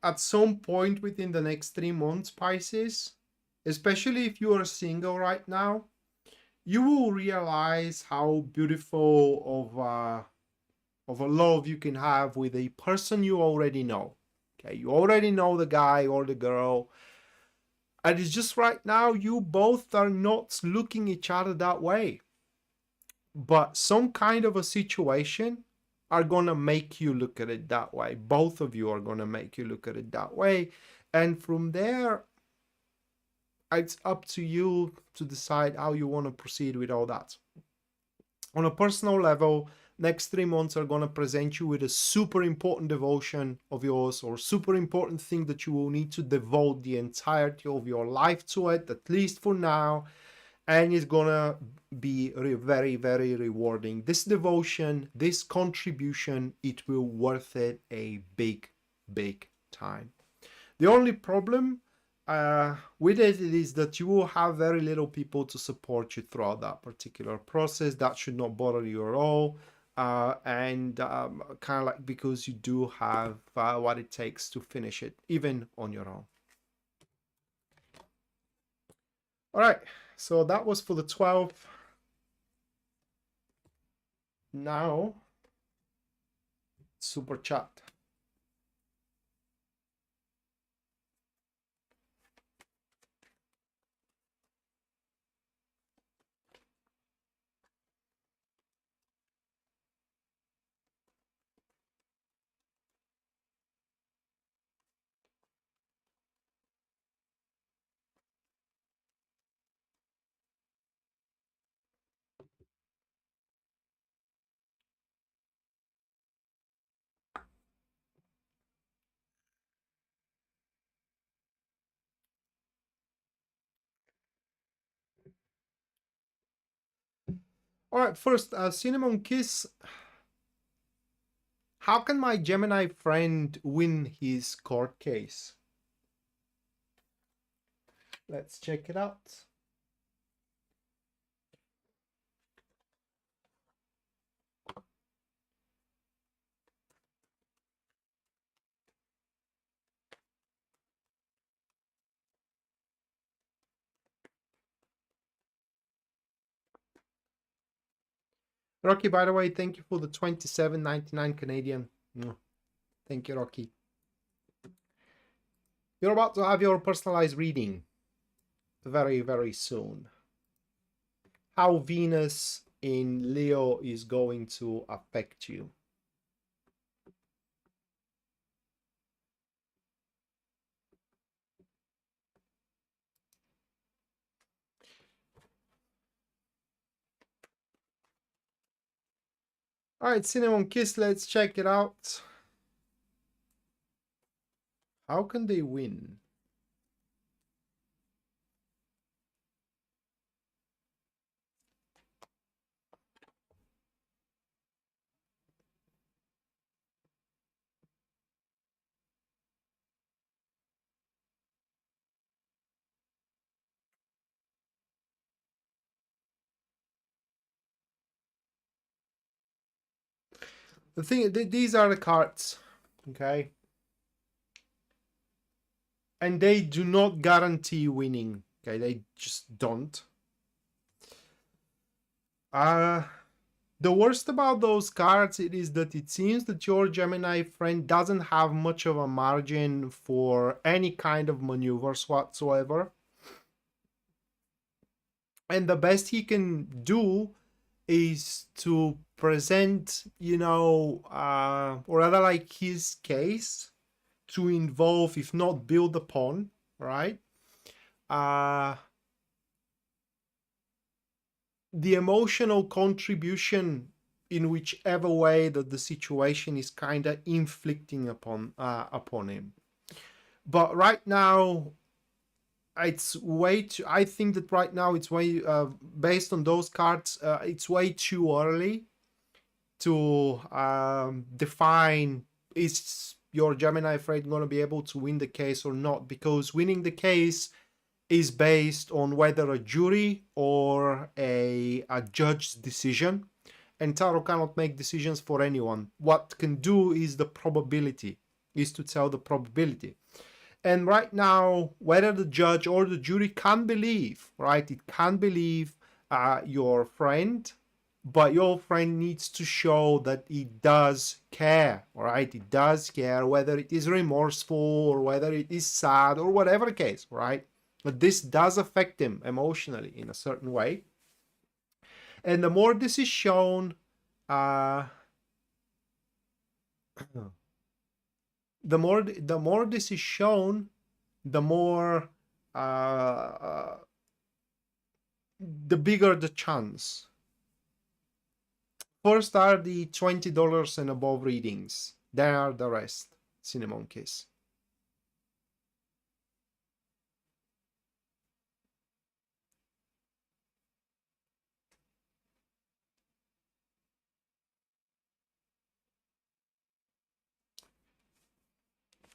at some point within the next 3 months, Pisces, especially if you are single right now, you will realize how beautiful of of a love you can have with a person you already know. Okay, you already know the guy or the girl, and it's just right now you both are not looking each other that way. But some kind of a situation are gonna make you look at it that way. Both of you are gonna make you look at it that way. And from there, it's up to you to decide how you want to proceed with all that. On a personal level, next 3 months are going to present you with a super important devotion of yours, or super important thing that you will need to devote the entirety of your life to it, at least for now. And it's going to be very, very rewarding. This devotion, this contribution, it will worth it a big, big time. The only problem with it is that you will have very little people to support you throughout that particular process. That should not bother you at all. And kind of like, because you do have what it takes to finish it, even on your own. All right, so that was for the 12th. Now, super chat. All right, first, Cinnamon Kiss. How can my Gemini friend win his court case? Let's check it out. Rocky, by the way, thank you for the 27.99 Canadian. Thank you, Rocky. You're about to have your personalized reading very, very soon. How Venus in Leo is going to affect you. All right, Cinnamon Kiss, let's check it out. How can they win? The thing, these are the cards, okay? And they do not guarantee winning, okay? They just don't. The worst about those cards it is that it seems that your Gemini friend doesn't have much of a margin for any kind of maneuvers whatsoever. And the best he can do is to present, you know, or rather like his case to involve, if not build upon, right? The emotional contribution in whichever way that the situation is kind of inflicting upon him. But right now, it's way too, I think that right now it's way, based on those cards, it's way too early to define is your Gemini friend going to be able to win the case or not, because winning the case is based on whether a jury or a judge's decision, and Tarot cannot make decisions for anyone. What can do is the probability, is to tell the probability. And right now, whether the judge or the jury can believe, right, it can believe your friend, but your friend needs to show that he does care, all right? He does care, whether it is remorseful or whether it is sad or whatever the case, right? But this does affect him emotionally in a certain way. And the more this is shown, the more this is shown, the more the bigger the chance. First are the $20 and above readings. Then are the rest. Cinnamon Kiss.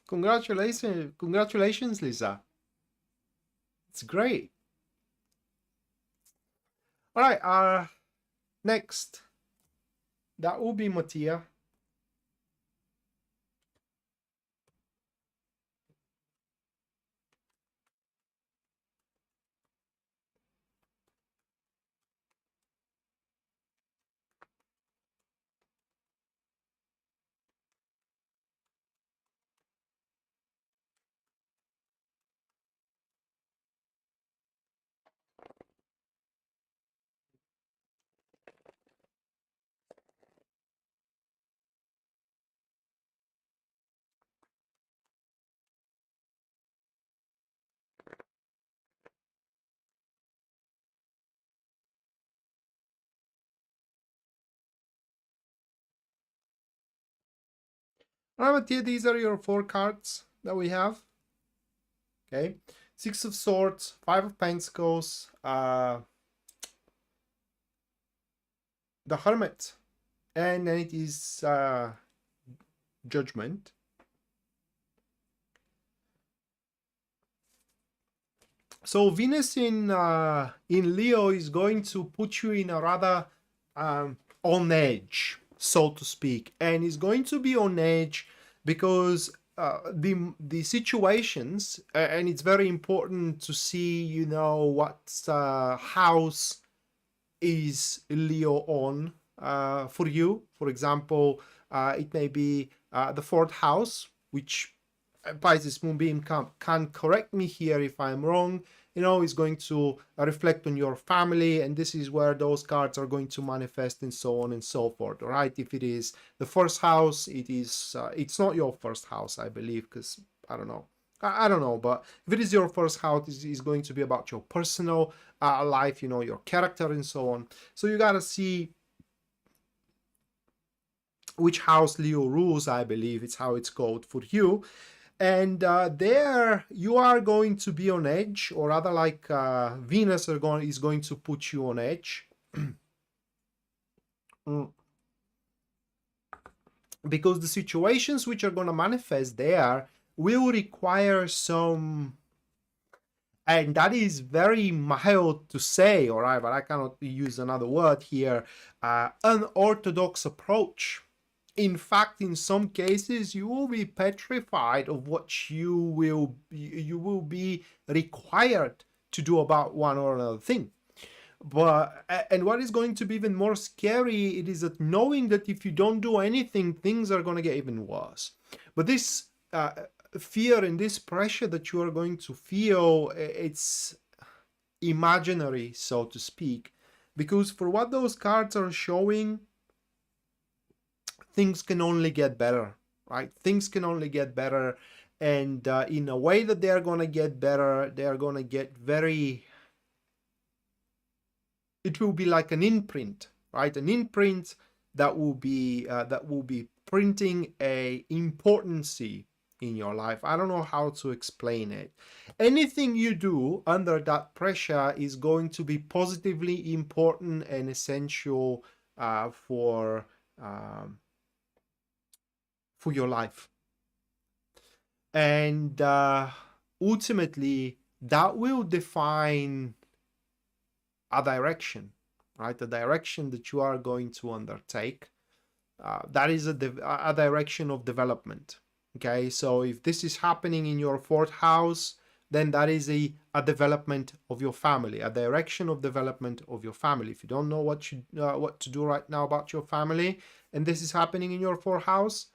Congratulations, Lisa. It's great. All right, next. That will be Mattia. All right, Mattia, these are your 4 cards that we have. Okay. 6 of Swords, 5 of Pentacles, the Hermit, and then it is Judgment. So Venus in Leo is going to put you in a rather on edge, so to speak, and is going to be on edge because the situations, and it's very important to see, you know, what house is Leo on for you. For example, it may be the 4th house, which Pisces Moonbeam can correct me here if I'm wrong. You know, is going to reflect on your family, and this is where those cards are going to manifest, and so on and so forth. All right, if it is the 1st house, it is it's not your 1st house, I believe, because I don't know. I don't know, but if it is your 1st house, it is going to be about your personal life, you know, your character and so on. So you gotta see which house Leo rules, I believe it's how it's called for you. And there you are going to be on edge, or rather like Venus is going to put you on edge. Because the situations which are going to manifest there will require some, and that is very mild to say, all right, but I cannot use another word here, unorthodox approach. In fact, in some cases, you will be petrified of what you will be required to do about one or another thing. But and what is going to be even more scary, it is that knowing that if you don't do anything, things are going to get even worse. But this fear and this pressure that you are going to feel, it's imaginary, so to speak, because for what those cards are showing, things can only get better, right? Things can only get better, and in a way that they're going to get better, they're going to get very, it will be like an imprint, right? An imprint that will be printing a importancy in your life. I don't know how to explain it. Anything you do under that pressure is going to be positively important and essential for your life. And ultimately, that will define a direction, right? The direction that you are going to undertake. That is a direction of development. Okay, so if this is happening in your 4th house, then that is a development of your family, a direction of development of your family. If you don't know what to do right now about your family, and this is happening in your fourth house,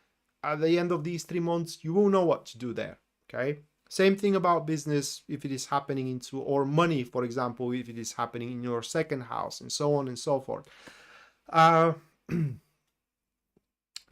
at the end of these 3 months, you will know what to do there. Okay. Same thing about business if it is happening into, or money, for example, if it is happening in your second house, and so on and so forth.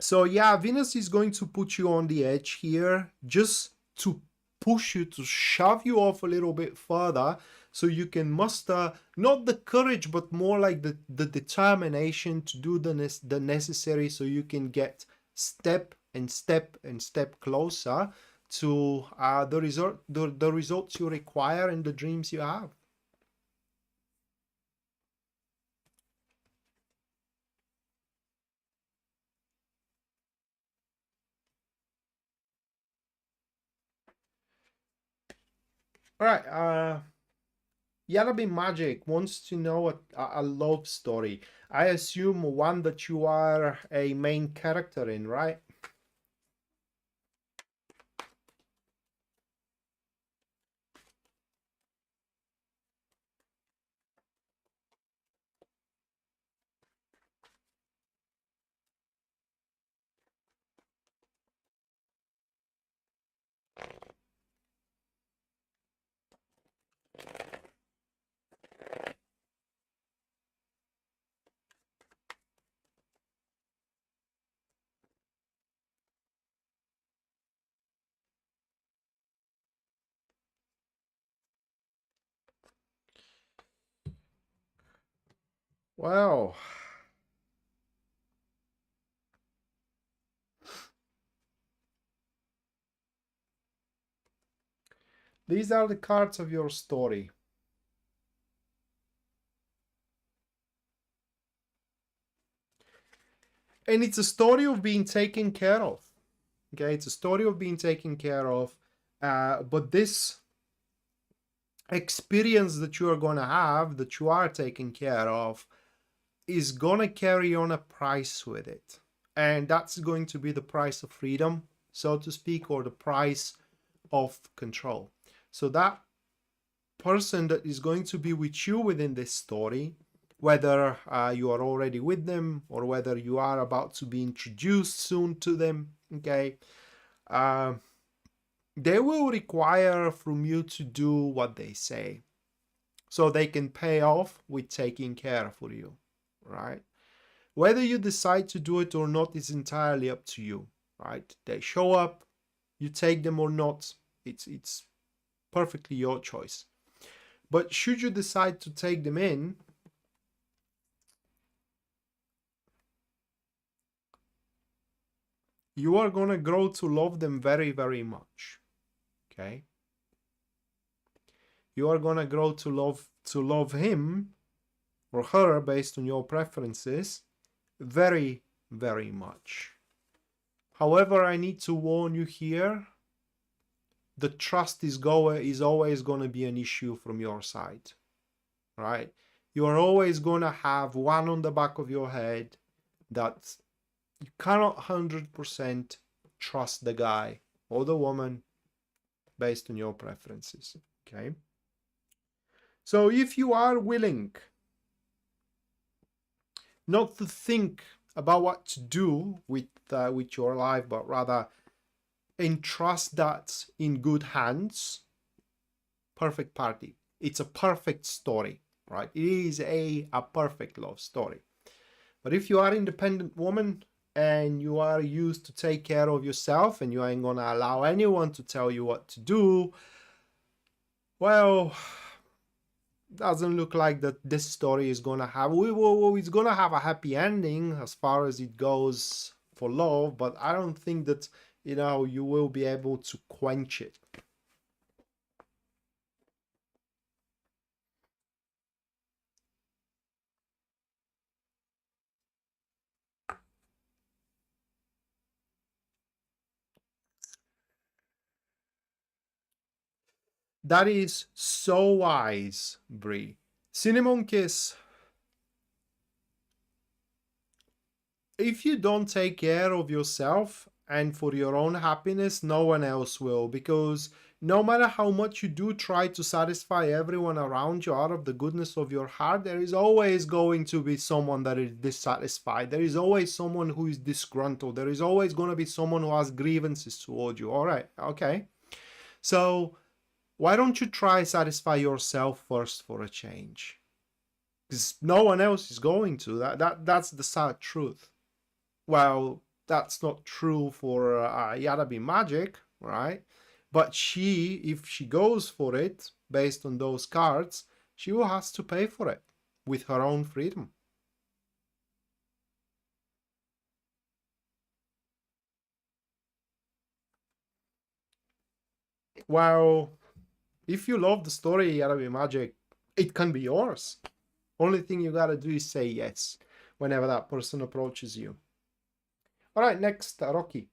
So yeah, Venus is going to put you on the edge here, just to push you, to shove you off a little bit further, so you can muster not the courage, but more like the determination to do the necessary, so you can get step and step and step closer to the results you require and the dreams you have. All right. Yanabi Magic wants to know a love story. I assume one that you are a main character in, right? Well, these are the cards of your story. And it's a story of being taken care of. Okay, it's a story of being taken care of. But this experience that you are going to have, that you are taken care of, is going to carry on a price with it. And that's going to be the price of freedom, so to speak, or the price of control. So that person that is going to be with you within this story, whether you are already with them or whether you are about to be introduced soon to them, okay, they will require from you to do what they say, so they can pay off with taking care for you, right? Whether you decide to do it or not is entirely up to you, right? They show up, you take them or not, it's perfectly your choice. But should you decide to take them in, you are going to grow to love them very, very much. Okay? You are going to grow to love him or her based on your preferences very, very much. However, I need to warn you here, the trust is always going to be an issue from your side, right? You are always going to have one on the back of your head that you cannot 100% trust the guy or the woman based on your preferences, okay? So if you are willing not to think about what to do with your life, but rather entrust that in good hands, perfect party. It's a perfect story, right? It is a perfect love story. But if you are an independent woman and you are used to take care of yourself and you ain't gonna allow anyone to tell you what to do, well, doesn't look like that this story is gonna have, it's gonna have a happy ending as far as it goes for love, but I don't think that, you know, you will be able to quench it. That is so wise, Brie. Cinnamon Kiss, if you don't take care of yourself and for your own happiness, no one else will, because no matter how much you do try to satisfy everyone around you out of the goodness of your heart, there is always going to be someone that is dissatisfied. There is always someone who is disgruntled. There is always going to be someone who has grievances toward you. All right, okay. So why don't you try satisfy yourself first for a change? Because no one else is going to. That's the sad truth. Well, that's not true for Yarabi Magic, right? But she, if she goes for it based on those cards, she will have to pay for it with her own freedom. Well, if you love the story Yarabi Magic, it can be yours. Only thing you gotta do is say yes whenever that person approaches you. All right, next, Rocky.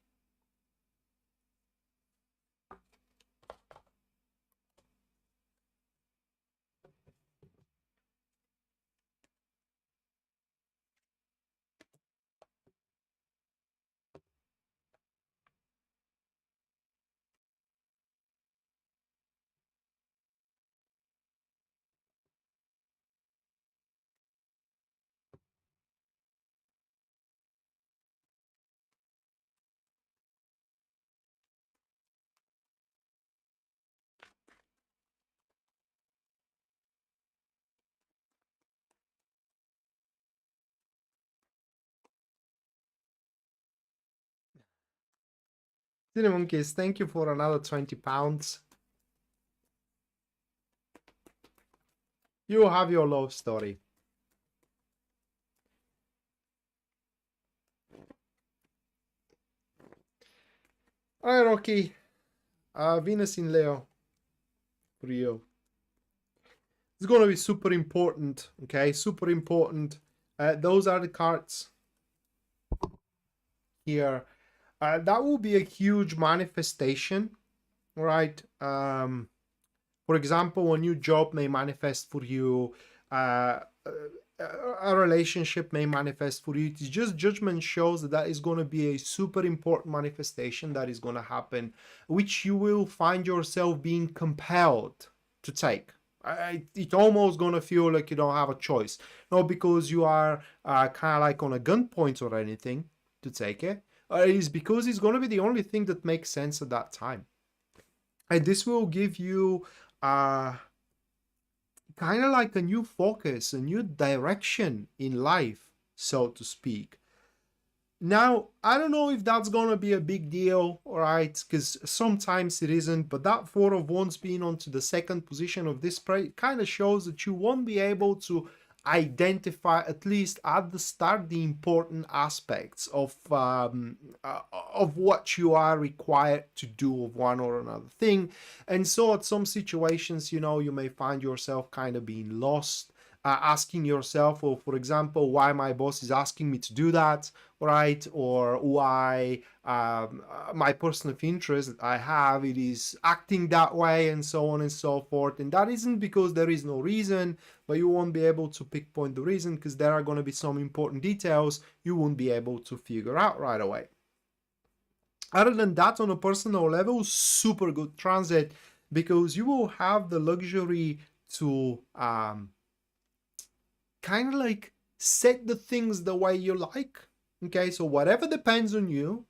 Cinnamon Kiss, thank you for another 20 pounds. You have your love story. All right, Rocky. Venus in Leo for you. It's going to be super important, okay? Super important. Those are the cards here. That will be a huge manifestation, right? For example, a new job may manifest for you. A relationship may manifest for you. It's just judgment shows that is going to be a super important manifestation that is going to happen, which you will find yourself being compelled to take. It's almost going to feel like you don't have a choice. Not because you are kind of like on a gunpoint or anything to take it. It is because it's going to be the only thing that makes sense at that time. And this will give you kind of like a new focus, a new direction in life, so to speak. Now, I don't know if that's going to be a big deal, all right, because sometimes it isn't, but that Four of Wands being onto the second position of this kind of shows that you won't be able to identify, at least at the start, the important aspects of what you are required to do of one or another thing. And so at some situations, you know, you may find yourself kind of being lost, asking yourself, well, for example, why my boss is asking me to do that, right? Or why my person of interest that I have, it is acting that way, and so on and so forth. And that isn't because there is no reason, but you won't be able to pinpoint the reason because there are going to be some important details you won't be able to figure out right away. Other than that, on a personal level, super good transit, because you will have the luxury to kind of like set the things the way you like. Okay, so whatever depends on you,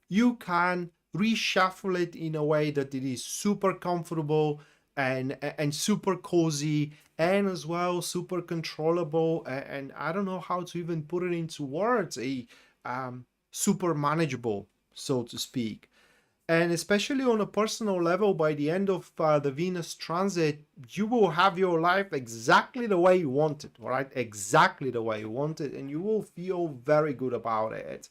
you can reshuffle it in a way that it is super comfortable and super cozy, and as well super controllable, and I don't know how to even put it into words, super manageable, so to speak. And especially on a personal level, by the end of the Venus transit, you will have your life exactly the way you want it, all right? Exactly the way you want it, and you will feel very good about it.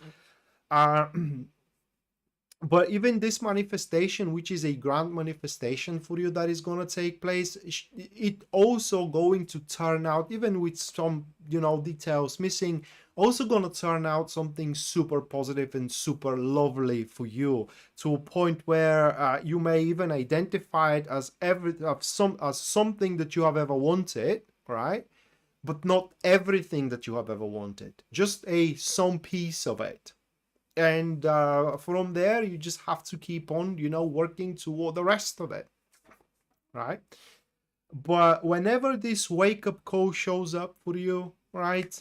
But even this manifestation, which is a grand manifestation for you that is going to take place, it also going to turn out, even with some, you know, details missing, also going to turn out something super positive and super lovely for you, to a point where you may even identify it as something that you have ever wanted, right? But not everything that you have ever wanted, just some piece of it. And from there, you just have to keep on, working toward the rest of it, right? But whenever this wake up call shows up for you, right?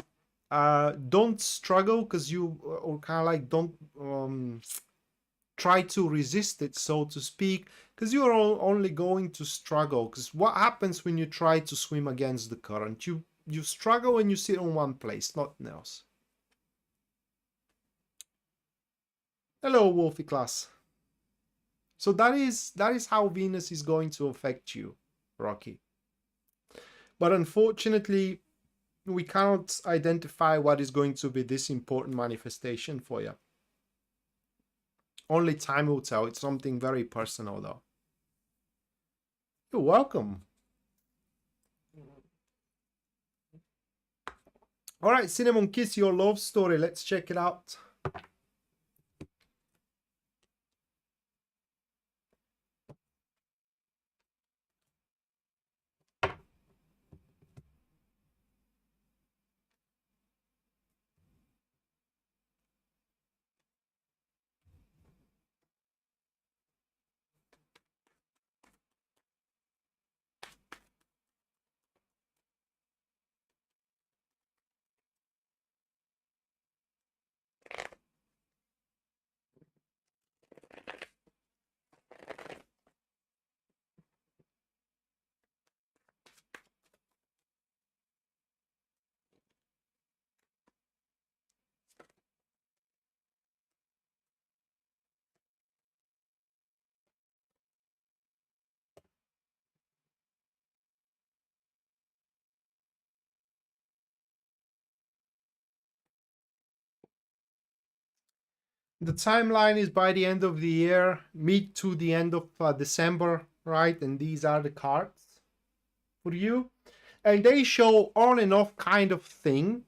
Don't struggle because or kind of like don't try to resist it, so to speak, because you're only going to struggle. Because what happens when you try to swim against the current? You struggle and you sit on one place, nothing else. Hello, Wolfie class. So that is how Venus is going to affect you, Rocky. But unfortunately, we cannot identify what is going to be this important manifestation for you. Only time will tell. It's something very personal, though. You're welcome. All right, Cinnamon Kiss, your love story. Let's check it out. The timeline is by the end of the year, mid to the end of December, right? And these are the cards for you. And they show on and off kind of thing.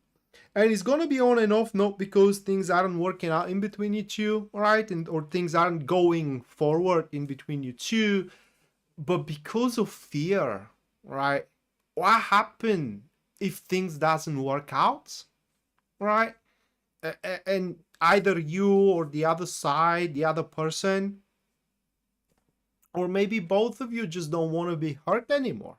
And it's going to be on and off, not because things aren't working out in between you two, right? Or things aren't going forward in between you two, but because of fear, right? What happens if things doesn't work out, right? And either you or the other side, the other person, or maybe both of you just don't want to be hurt anymore.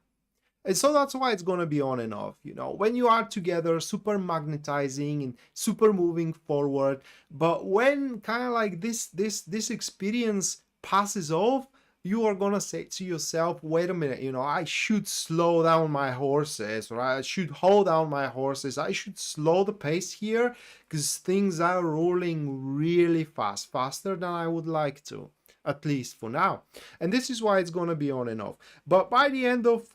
And so that's why it's going to be on and off. When you are together, super magnetizing and super moving forward. But when kind of like this experience passes off, you are going to say to yourself, wait a minute, I should slow down my horses, right? I should hold down my horses. I should slow the pace here because things are rolling really fast, faster than I would like to, at least for now. And this is why it's going to be on and off. But by the end of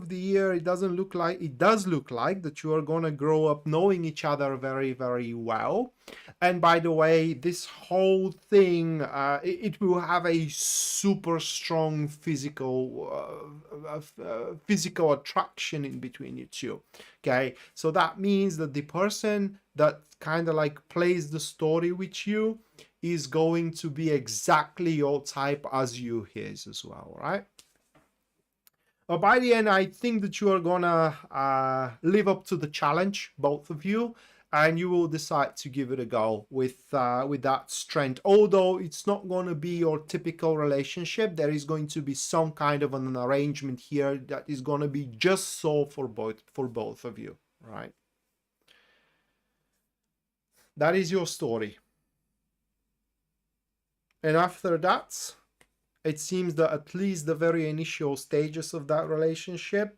the year, it does look like that you are going to grow up knowing each other very, very well. And by the way, this whole thing, it will have a super strong physical attraction in between you two. Okay, so that means that the person that kind of like plays the story with you is going to be exactly your type as you his as well, right? But by the end, I think that you are gonna live up to the challenge, both of you, and you will decide to give it a go with that strength. Although it's not going to be your typical relationship, there is going to be some kind of an arrangement here that is going to be just so for both of you, right? That is your story. And after that, it seems that at least the very initial stages of that relationship,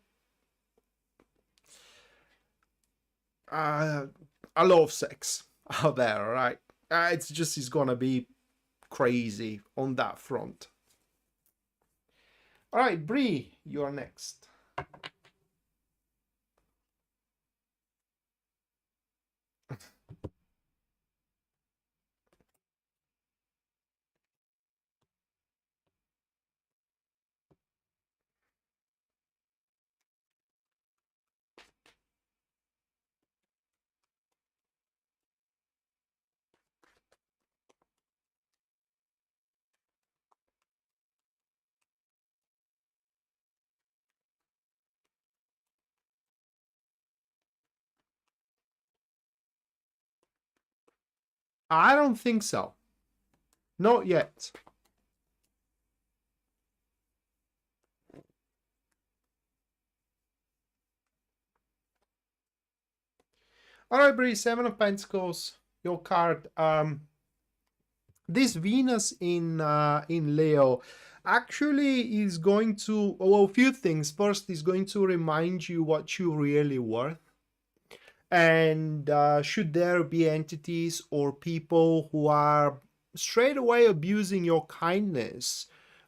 a lot of sex out there, right? It's gonna be crazy on that front. All right, Bree, you're next. I don't think so. Not yet. All right, Bree, Seven of Pentacles, your card. This Venus in Leo actually is going to, well, a few things. First, is going to remind you what you really worth. And should there be entities or people who are straight away abusing your kindness,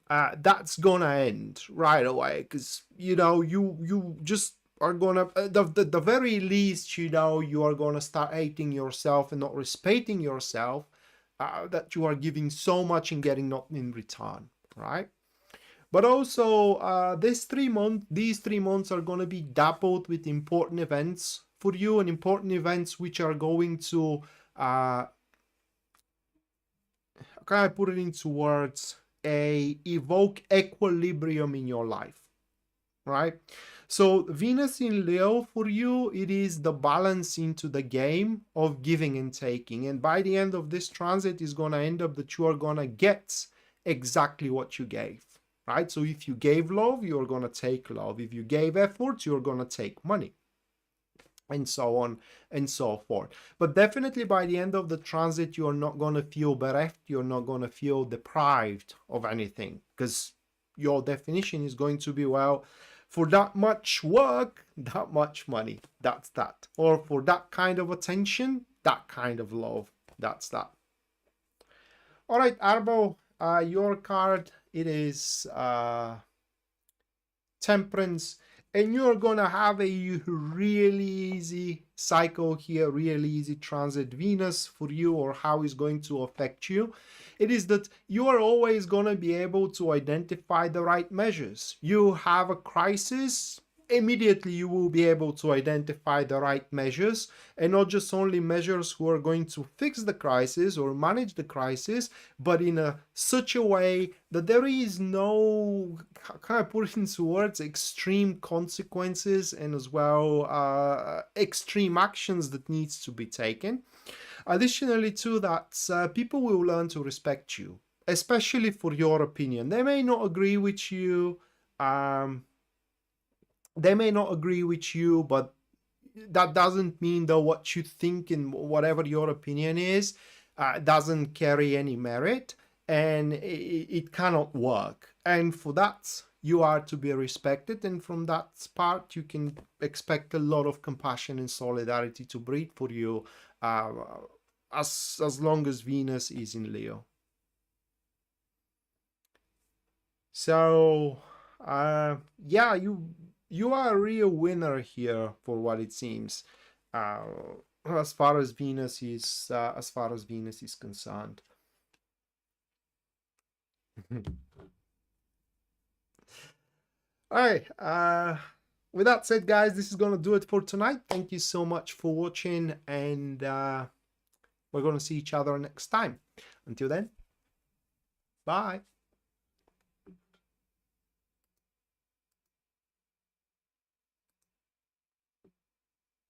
that's gonna end right away, because you just are gonna the very least, you are gonna start hating yourself and not respecting yourself, that you are giving so much and getting nothing in return, right? But also, these 3 months are going to be dappled with important events for you, and important events which are going to, how can I put it into words, evoke equilibrium in your life, right? So Venus in Leo for you, it is the balance into the game of giving and taking. And by the end of this transit is going to end up that you are going to get exactly what you gave, right? So if you gave love, you're going to take love. If you gave effort, you're going to take money, and so on and so forth. But definitely by the end of the transit, you're not going to feel bereft. You're not going to feel deprived of anything, because your definition is going to be, well, for that much work, that much money, that's that. Or for that kind of attention, that kind of love, that's that. All right, Arbo, your card, it is Temperance, and you're gonna have a really easy cycle here, really easy transit Venus for you, or how it's going to affect you. It is that you are always gonna be able to identify the right measures. You have a crisis, immediately you will be able to identify the right measures, and not just only measures who are going to fix the crisis or manage the crisis, but in such a way that there is no, how can I put it into words, extreme consequences, and as well extreme actions that needs to be taken. Additionally to that, people will learn to respect you, especially for your opinion. They may not agree with you, but that doesn't mean that what you think and whatever your opinion is doesn't carry any merit, and it cannot work. And for that, you are to be respected, and from that part, you can expect a lot of compassion and solidarity to breed for you, as long as Venus is in Leo. So, yeah, you are a real winner here for what it seems, as far as Venus is concerned. All right. With that said, guys, this is gonna do it for tonight. Thank you so much for watching, and we're gonna see each other next time. Until then, bye.